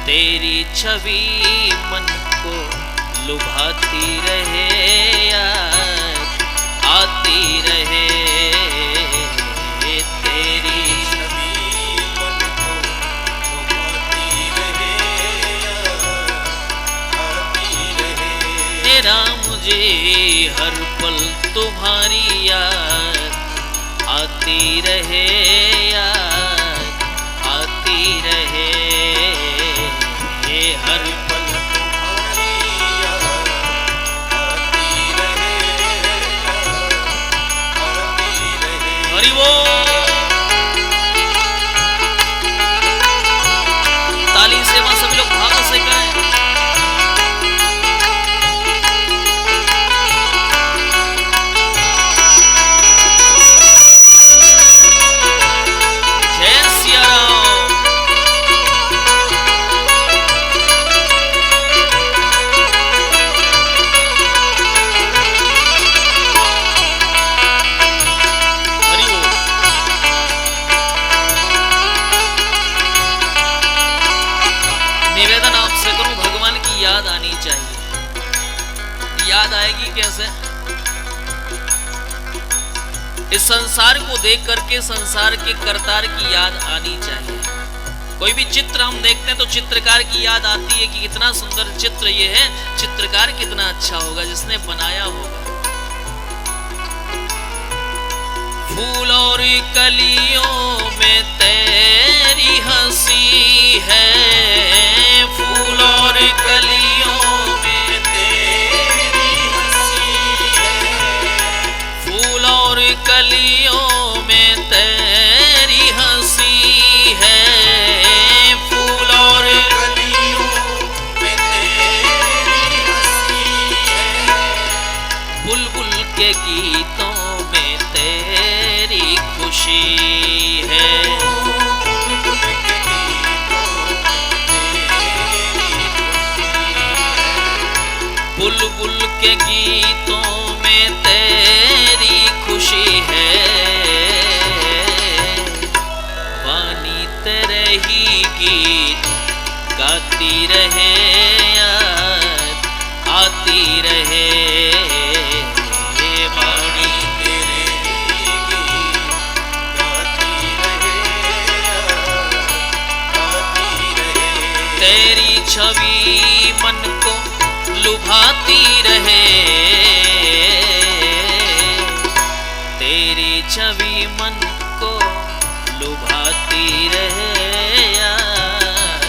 तेरी छवि मन को लुभाती रहे, याद आती रहे, तेरी छवि मन को लुभाती रहे, आती रहे, तेरा मुझे हर पल तुम्हारी याद आती रहे, याद आती रहे, हर पल तुम्हारी याद आती रहे, आती रहे। हरि बोल। ताली सेवा सब लोग भाव से गाएं। निवेदन आपसे करूं, भगवान की याद आनी चाहिए। याद आएगी कैसे? इस संसार को देख करके संसार के करतार की याद आनी चाहिए। कोई भी चित्र हम देखते हैं तो चित्रकार की याद आती है कि कितना सुंदर चित्र ये है, चित्रकार कितना अच्छा होगा जिसने बनाया होगा। फूल और कलियों में तेरी हंसी है, फूल और कलियों में तेरी हंसी है, फूल और कलियों में तेरी हंसी है, फूल और कलियों में तेरी हंसी है, बुलबुल के गीतों में तेरी खुशी है, बुलबुल के गीतों में तेरी खुशी है, वाणी तेरे ही गीत गाती रहे, याद आती रहे, वाणी तेरे ही गीत गाती रहे, आती रहे, तेरी छवि मन को लुभाती रहे, तेरी छवि मन को लुभाती रहे, याद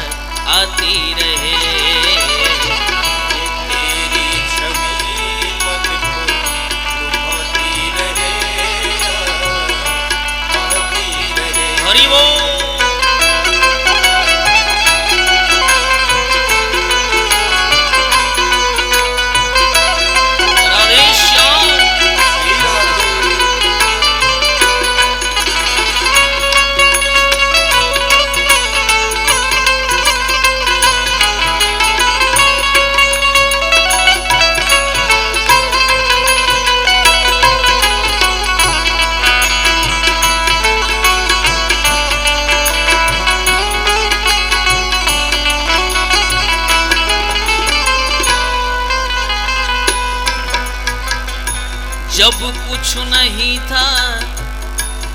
आती रहे, तेरी छवि मन को लुभाती रहे, आती रहे। हरि बोल। जब कुछ नहीं था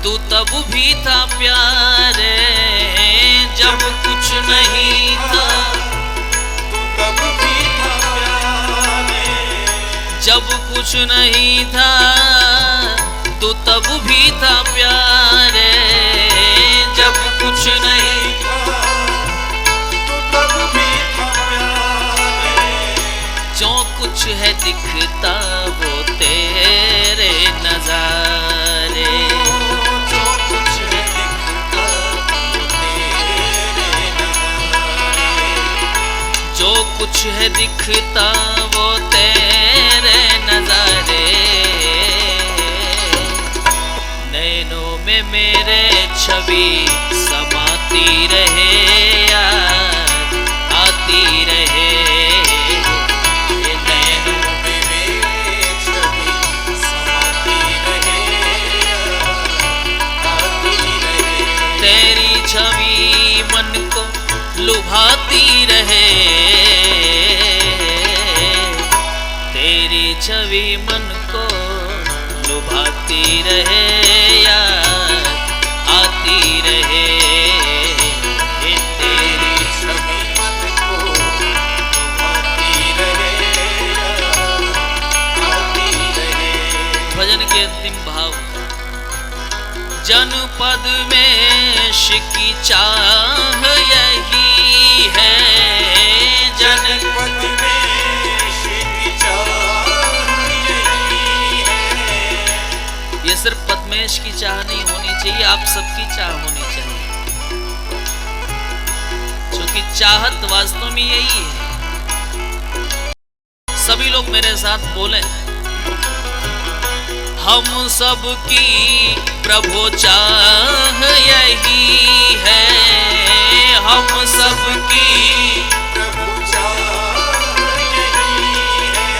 तू तब भी था प्यारे, जब कुछ नहीं था तू तब भी था प्यारे, जब कुछ नहीं था तू तब भी था प्यारे, जब कुछ नहीं था कुछ है दिखता वो तेरे नजारे, जो कुछ है दिखता वो तेरे नजारे, जो कुछ है दिखता वो तेरे नजारे। नैनों में मेरे छवि समाती रहे याद आती रहे, ये नैनों में मेरे छवि समाती रहे, आती रहे। तेरी छवि मन को लुभाती रहे, तेरी छवि मन को लुभाती रहे याद आती रहे। तेरी छवि मन को लुभाती रहे, आती रहे। भजन के अंतिम भाव, जनपद में की चाह यही है, जनपद में की चाह यही है। ये सिर्फ पद्मेश की चाह नहीं होनी चाहिए, आप सबकी चाह होनी चाहिए, क्योंकि चाहत वास्तव में यही है। सभी लोग मेरे साथ बोले, हम सबकी प्रभु चाह यही है, हम सबकी प्रभु चाह यही है।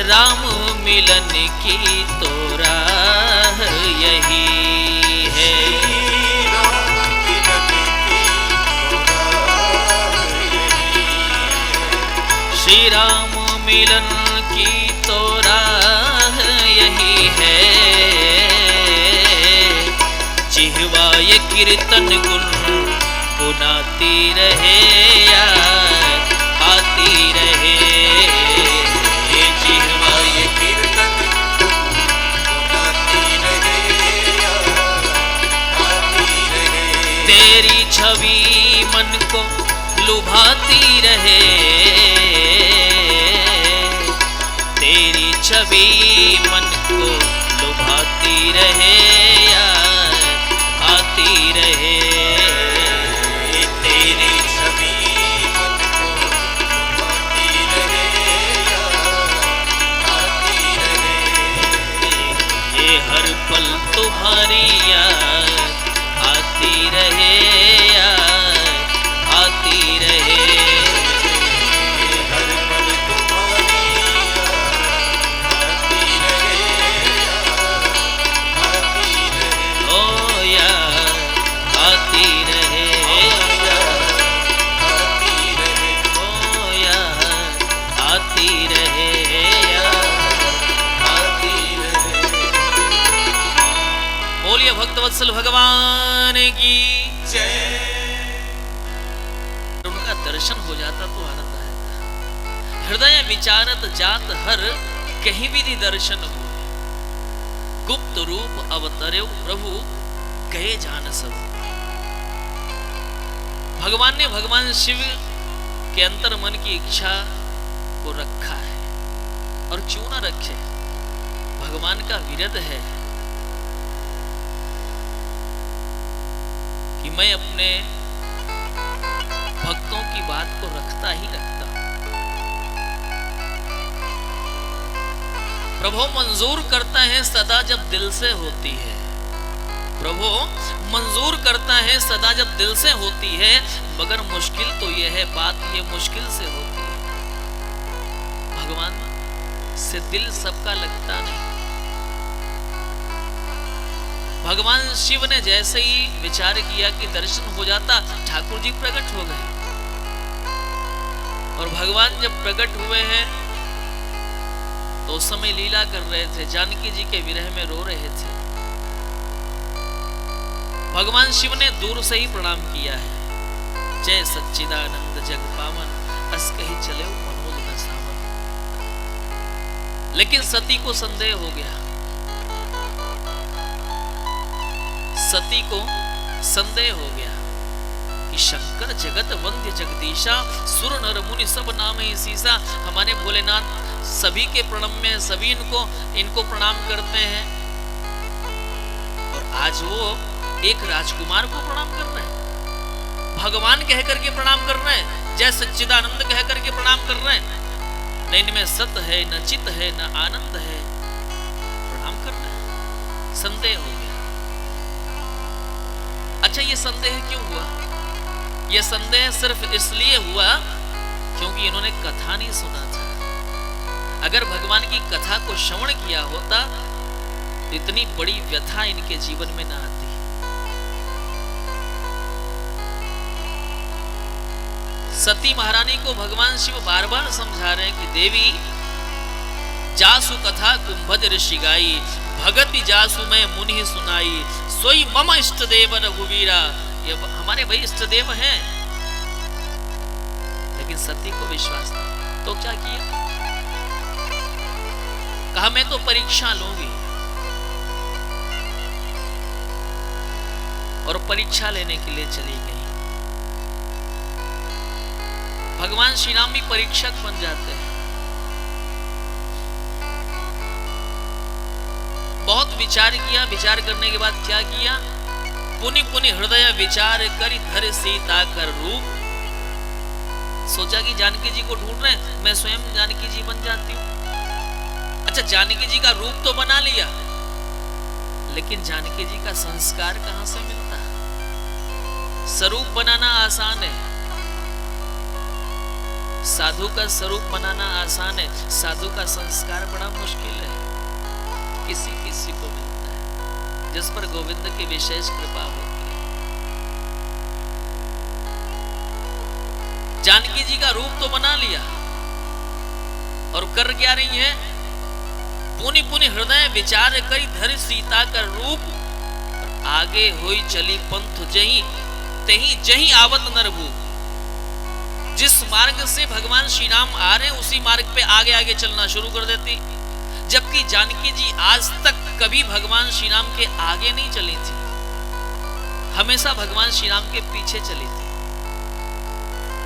राम मिलन की तो राह यही है, राम मिलन की तो राह यही है। श्री राम मिलन की तो राह यही है। जिह्वा ये कीर्तन गुण गुनाती रहे याद आती रहे, ये जिह्वा ये कीर्तन गुनाती रहे, आती रहे। तेरी छवि मन को लुभाती रहे, तेरी छवि मन को लुभाती रहे याद आती रहे। तेरी छवि मन को लुभाती रहे, आती रहे। ये हर पल तुम्हारी याद आती रहे याद आती रहे। हर पल तुम्हारी आती रहे, आती रहे। ओ याद आती रहे, आती रहे। ओ याद आती रहे याद आती रहे। बोलिए भक्तवत्सल भगवान की जय। उनका दर्शन हो जाता तो आनंद आता। हृदय विचारत जात हर कहीं भी दर्शन हो, गुप्त रूप अवतरे प्रभु गए जान सब। भगवान ने भगवान शिव के अंतर मन की इच्छा को रखा है, और क्यों ना रखे, भगवान का विरद है कि मैं अपने भक्तों की बात को रखता ही रखता। प्रभु मंजूर करता है सदा जब दिल से होती है, प्रभु मंजूर करता है सदा जब दिल से होती है, मगर मुश्किल तो यह है, बात ये मुश्किल से होती है। भगवान से दिल सबका लगता नहीं। भगवान शिव ने जैसे ही विचार किया कि दर्शन हो जाता, ठाकुर जी प्रकट हो गए। और भगवान जब प्रकट हुए हैं तो उस समय लीला कर रहे थे, जानकी जी के विरह में रो रहे थे। भगवान शिव ने दूर से ही प्रणाम किया है, जय सच्चिदानंद जग पावन, अस कही चले मनोज न सावन। लेकिन सती को संदेह हो गया, सती को संदेह हो गया कि कि शंकर जगत वंद्य जगदीशा, सुर नर मुनि सब नाम ही सीसा। हमारे भोलेनाथ सभी के प्रणम्य है, सभी इनको प्रणाम करते हैं। और आज वो एक राजकुमार को प्रणाम कर रहे हैं, भगवान कह करके प्रणाम कर रहे हैं, जय सच्चिदानंद कह करके प्रणाम कर रहे हैं। न इनमें सत है, न चित है, न आनंद है, प्रणाम कर रहे हैं। संदेह हो गया। अच्छा, ये संदेह क्यों हुआ? यह संदेह सिर्फ इसलिए हुआ क्योंकि इन्होंने कथा नहीं सुना था। अगर भगवान की कथा को श्रवण किया होता तो इतनी बड़ी व्यथा इनके जीवन में ना आती। सती महारानी को भगवान शिव बार बार समझा रहे हैं कि देवी, जासु कथा कुंभज ऋषि गाई, भगति जासु में मुनि सुनाई, सोई मम इष्ट देव रघुवीरा। ये हमारे भाई इष्ट देव हैं। लेकिन सती को विश्वास नहीं, तो क्या किया? कहा मैं तो परीक्षा लूंगी। और परीक्षा लेने के लिए चली गई। भगवान श्री राम भी परीक्षक बन जाते हैं। बहुत विचार किया, विचार करने के बाद क्या किया? पुनि पुनि हृदय विचार करी धर सीता कर रूप। सोचा कि जानकी जी को ढूंढ रहे हैं, मैं स्वयं जानकी जी बन जाती हूं। अच्छा, जानकी जी का रूप तो बना लिया, लेकिन जानकी जी का संस्कार कहां से मिलता? स्वरूप बनाना आसान है, साधु का स्वरूप बनाना आसान है, साधु का संस्कार बड़ा मुश्किल है। किसी किसी को मिलता है जिस पर गोविंद की विशेष कृपा होती है। जानकी जी का रूप तो बना लिया और कर क्या रही है? पुनि पुनि हृदय विचार करी धर सीता का रूप। आगे हुई चली पंथ जही तही जही आवत नरभू। जिस मार्ग से भगवान श्री राम आ रहे हैं उसी मार्ग पे आगे आगे चलना शुरू कर देती। जबकि जानकी जी आज तक कभी भगवान श्री राम के आगे नहीं चली थी, हमेशा भगवान श्री राम के पीछे चली थी।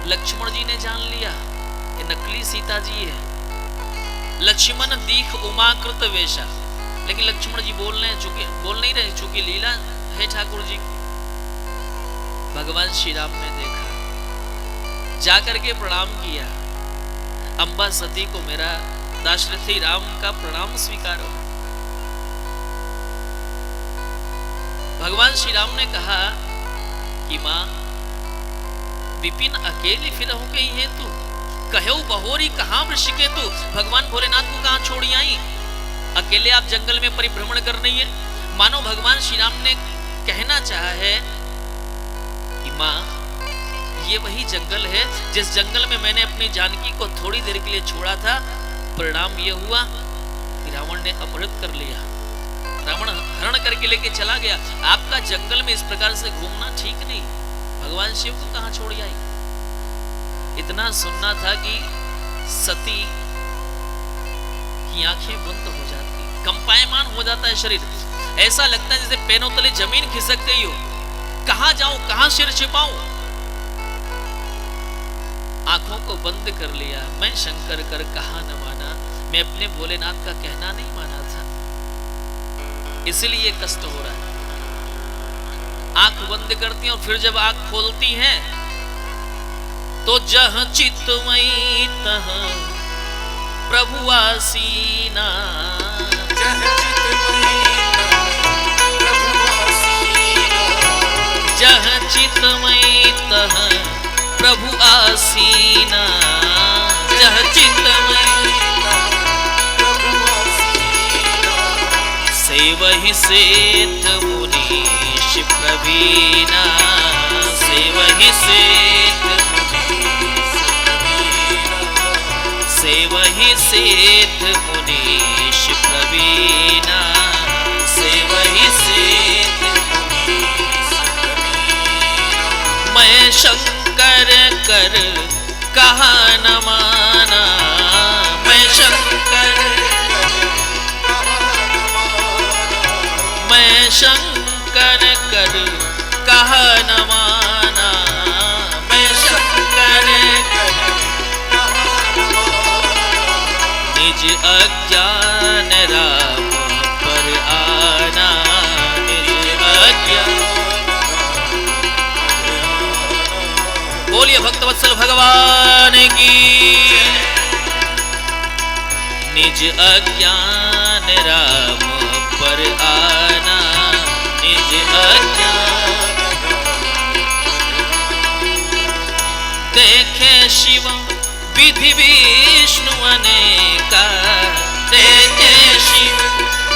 लक्ष्मण जी ने जान लिया ये नकली सीता जी है। लक्ष्मण दीख उमाकृत वेशा, लेकिन लक्ष्मण जी बोल नहीं रहे, चूंकि लीला है ठाकुर जी। भगवान श्री राम ने देखा, जाकर के प्रणाम किया, अंबा सती को मेरा दाशरथी राम का प्रणाम स्वीकार हो। भगवान श्री राम ने कहा कि मां, विपिन अकेले फिर हो गई है तू, कहो बहोरी कहां वृषिके तू। भगवान भोलेनाथ को कहां छोड़ी आई? अकेले आप जंगल में परिभ्रमण कर रही है। मानो भगवान श्री राम ने कहना चाहा है कि मां, ये वही जंगल है जिस जंगल में मैंने अपनी जानकी को थोड़ी देर के लिए छोड़ा था। परिणाम यह हुआ कि रावण ने अपहृत कर लिया, रावण हरण करके लेके चला गया। आपका जंगल में इस प्रकार से घूमना ठीक नहीं। भगवान शिव को कहां छोड़ आई? इतना सुनना था कि सती की आंखें बंद हो जाती, कंपायमान हो जाता है शरीर। ऐसा लगता है जैसे पैरों तले जमीन खिसक गई हो। कहां जाऊं, कहां सिर छिपाऊं? आंखों को बंद कर लिया। मैं शंकर कर कहा न माना, मैं अपने भोलेनाथ का कहना नहीं माना था, इसलिए कष्ट हो रहा है। आंख बंद करती हैं और फिर जब आंख खोलती हैं तो जह चितमयी तह प्रभु आसीना। जह चितमयी तह प्रभु आसीना। जह चितमयी सेवहि सेठ मुनीश प्रवीणा। सेवहि सेठ सेवहि सेठ मुनीश प्रवीणा। सेवहि सेठ मैं शंकर कर कहा न माना। मैं शंकर मैं शंकर कर कहा न माना। निज अज्ञान राम पर आना, निज अज्ञान। बोलिए भक्तवत्सल भगवान की। निज अज्ञान राम पर आना, निज अज्ञान। देखे शिव विधि विष्णु अनेका, देखे शिव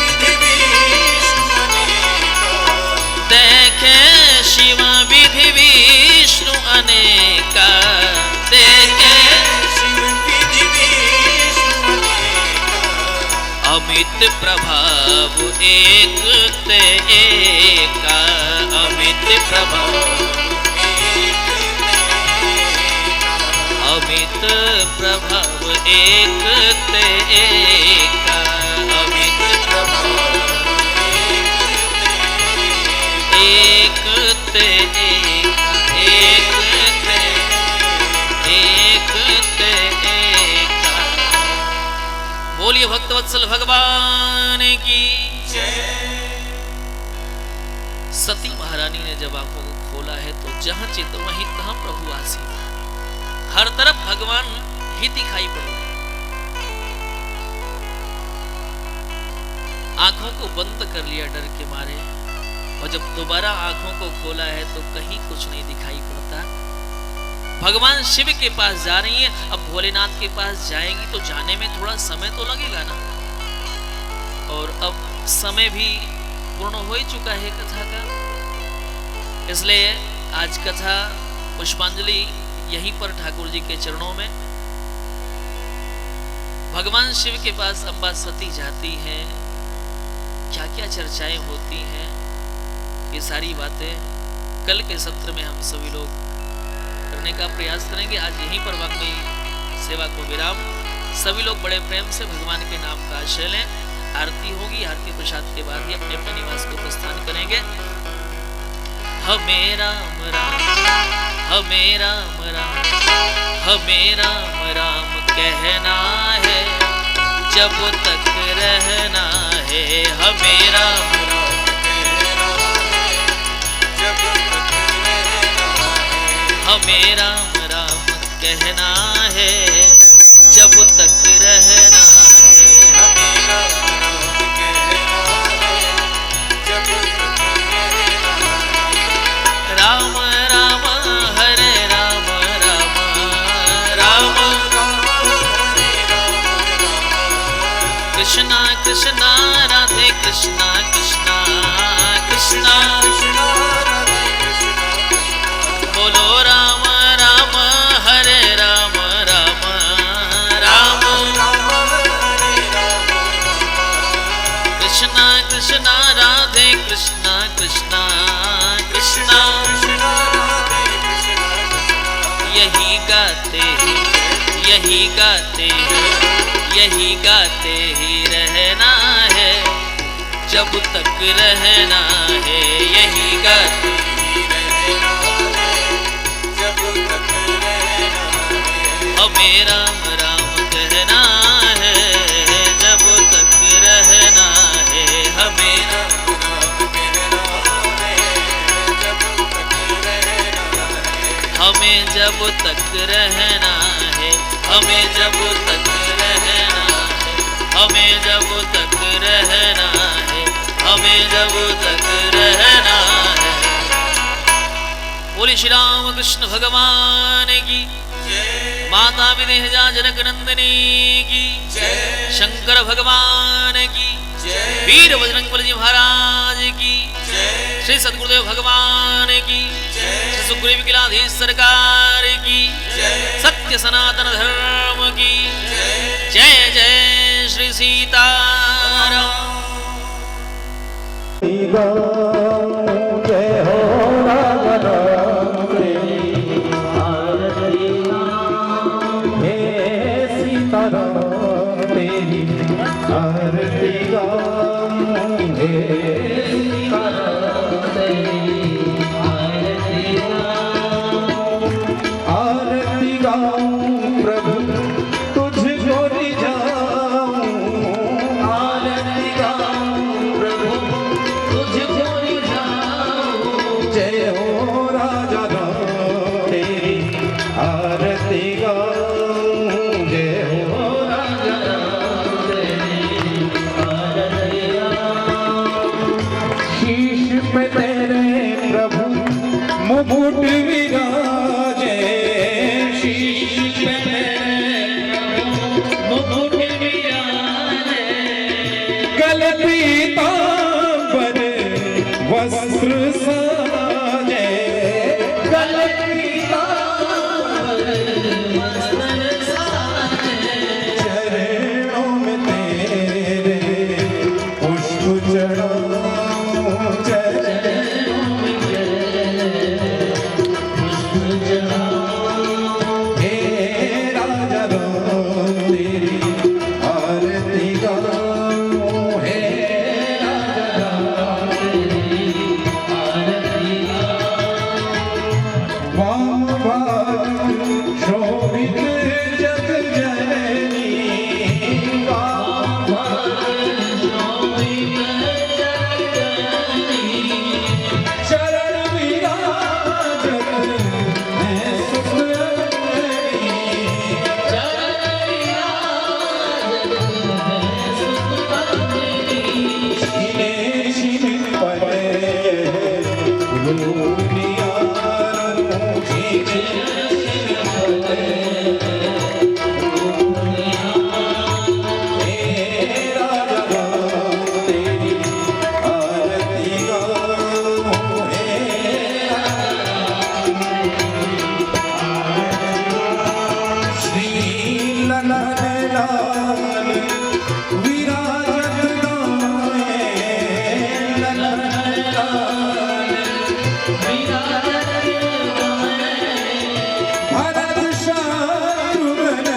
विधि विष्णु अनेका, देखे शिव विधि विष्णु अनेका, देखे शिव विधि विष्णु अनेका, अमित प्रभाव एक ते एका, अमित प्रभाव, अमित प्रभाव एक ते एका, अमित प्रभाव एक ते एका, एक ते एका। बोलिए भक्तवत्सल भगवान की जय। सती महारानी ने जब आंखों को खोला है तो जहां चित वहीं तहां प्रभु आसीन, हर तरफ भगवान ही दिखाई पड़ रहे। आंखों को बंद कर लिया डर के मारे, और जब दोबारा आंखों को खोला है तो कहीं कुछ नहीं दिखाई पड़ता। भगवान शिव के पास जा रही है, अब भोलेनाथ के पास जाएंगी तो जाने में थोड़ा समय तो लगेगा ना, और अब समय भी पूर्ण हो ही चुका है कथा का, इसलिए आज कथा पुष्पांजलि यहीं पर ठाकुर जी के चरणों में। भगवान शिव के पास अम्बा सती जाती हैं, क्या क्या चर्चाएं होती हैं, ये सारी बातें कल के सत्र में हम सभी लोग करने का प्रयास करेंगे। आज यहीं पर वाग्मी सेवा को विराम। सभी लोग बड़े प्रेम से भगवान के नाम का आश्रय लें। आरती होगी, आरती प्रसाद के बाद ही अपने अपने निवास को प्रस्थान करेंगे। हमें राम राम, हमें राम राम, हमें राम राम कहना है, जब तक रहना है। हमें राम राम कहना है, जब तक रहना है। हमें राम राम कहना है, जब तक रहना है। हमें राम राम कहना है, जब तक रहना है। राम राम हरे राम, राम राम कृष्णा कृष्णा राधे कृष्णा, कृष्णा कृष्णा बोलो राम राम हरे राम, राम राम कृष्णा कृष्णा राधे कृष्णा, कृष्णा कृष्णा यही गाते यही गाते यही गाते ही रहना है, जब तक रहना है। यही गाते ही रहना है, जब तक रहना है। हमें राम राम कहना है, जब तक रहना है। हमें राम राम कहना है, जब तक रहना है। हमें जब तक रहना है, हमें जब तक रहना है, हमें जब तक रहना है, हमें जब तक रहना है। बोले श्री राम कृष्ण भगवान की जय, माता विदेहजा जनक नंदिनी की जय, शंकर भगवान की जय, वीर बजरंग बली जी महाराज की जय, श्री सतगुरुदेव भगवान की जय, श्री सुग्रीव किलाधीश सरकार की जय, सत्य सनातन धर्म की जय, जय जय श्री सीताराम। जय हो राम राम तेरी आरती हे सीताराम तेरी आरती गाऊं, हे सीताराम तेरी आरती गाऊं, आरती गाऊं प्रभु तुझको रिझाऊं, पीतांबर वस्त्र साजे, गल पीतांबर वस्त्र साजे, चरणों में तेरे पुष्प चढ़ाऊं, चरणों में तेरे पुष्प चढ़ाऊं, हे राजा राम तेरी आरती गाऊं, हे राजा राम तेरी आरती गाऊं, वाम भाग शोभित जग जननी, वाम भाग शोभित जग जननी, शरण विराजत है सुख रंजनी, शरण विराजत है सुख रंजनी, शिने शिने परे फूलों शिने शिने परे हे राजा राम तेरी आरती गाऊं, हे श्री ललन लाल विराजत गाए, ललन लाल विराजत गाए, भरत शत्रुघ्न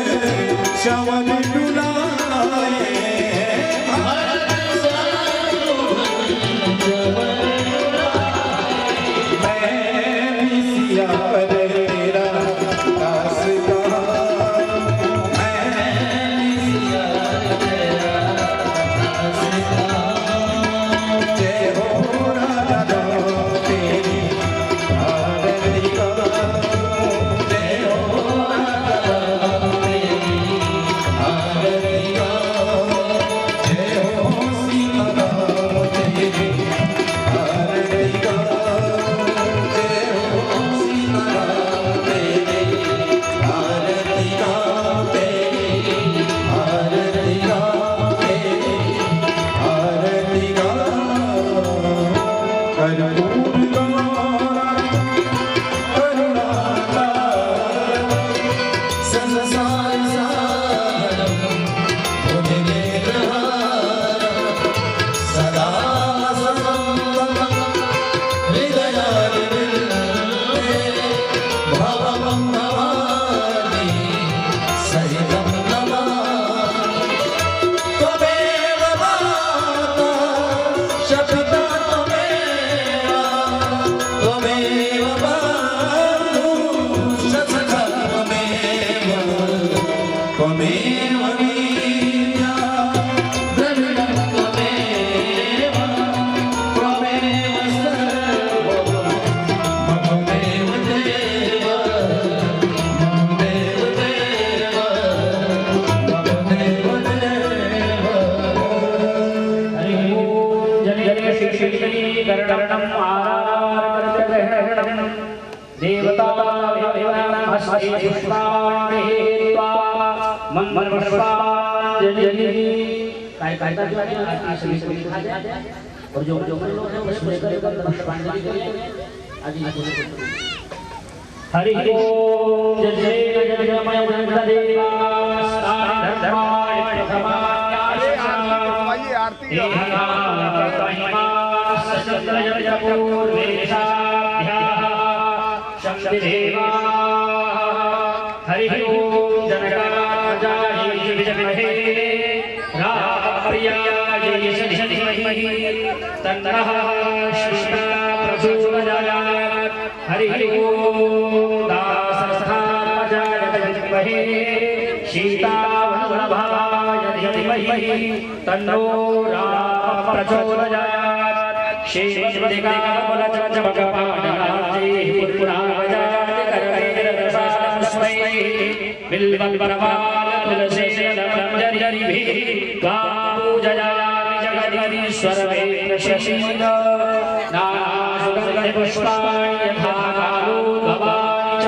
श्रवण डुलाए, भरत शत्रुघ्न श्रवण डुलाए, मैं भी सिया पर तेरा दास गाऊं, मैं भी सिया पर तेरा दास गाऊं, जय हो राजा राम तेरी आरती गाऊं, जय हो राजा राम तेरी आरती गाऊं, जय हो सीता राम तेरी आरती गाऊं, जय हो सीता राम तेरी आरती गाऊं, तेरी आरती गाऊं, तेरी आरती गाऊं, कर्पूर गौरम करुणाकारं संसार सारं भुजगेन्द्रहारं सदा वसन्तं हृदयारविन्दे भवं भवानी सहितं नमामि, त्वमेव माता च पिता त्वमेव, त्वमेव बन्धुश्च सखा त्वमेव, त्वमेव वीर्या द्रविणं त्वमेव, त्वमेव सर्वं मम देव देव, मम देव देव, मम देव देव। करणम आराधनं देवता पुष्पाणि पुष्पांजलि काय काय और जो लोग हैं वो सुन कर पुष्पांजलि करेंगे आदि हरि ओम जय जय जयमय मंगलदेवा स्थान धर्माय प्रथमाय आरती शक्तिदेवा हरि ओम जनकाजाय विद्महे रामप्रियाय धीमहि तन्नः श्रीकृष्ण प्रचोदयात् हरि ओम दासस्थाजाय विद्महे सीतावल्लभाय धीमहि तन्नो रामः प्रचोदयात् श्रीमद्विकामलचमकपाणिनाथी पुरावजाति करवीररसास्मै बिल्वप्रवालतुलसीदलमञ्जरिभिः पूजयामि जगदीश्वरमेन्द्रशशील नानासुगन्धिपुष्पाणि यथा कालो भवानि च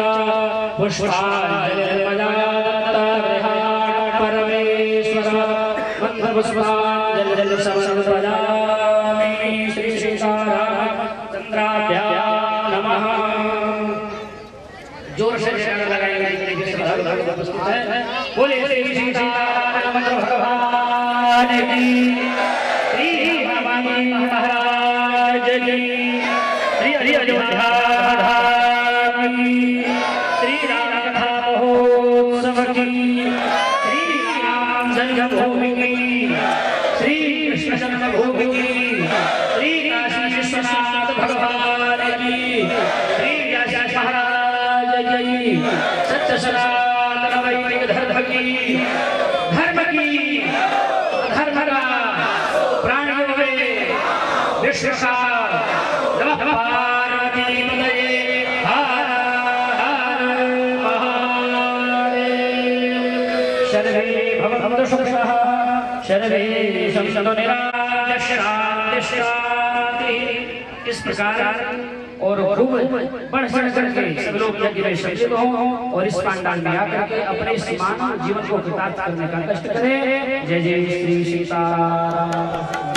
पुष्पाञ्जलिर्मया दत्तगृहाण परमेश्वर मन्त्रपुष्पाञ्जलि जल समर्पयामि श्री सीतारामचंद्राभ्यां नमः। जोर से शरण लगाएंगे उपस्थित है। बोले श्री सीतारामचंद्र भगवान की, श्री हनुमान महाराज की, श्री अयोध्या धाम की, श्री राम कथा महोत्सव की, श्री राम जन्मभूमि की, श्री कृष्ण जन्मभूमि की, श्री काशी विश्वनाथ भगवान की, श्री व्यास महाराज की, सत्य सनातन वैदिक धर्म की, अधर्म का प्राणियों में विश्व का नमः पार्वती पतये हर हर महादेव। सर्वे भवन्तु सुखिनः, सर्वे सन्तु निरामयाः, शान्ति शान्ति। इस प्रकार और खूब बढ़ करके सब लोग यज्ञ में सम्मिलित हों और इस पांडाल में आकर के अपने इस मानव जीवन को कृतार्थ करने का कष्ट करें। जय जय श्री सीताराम।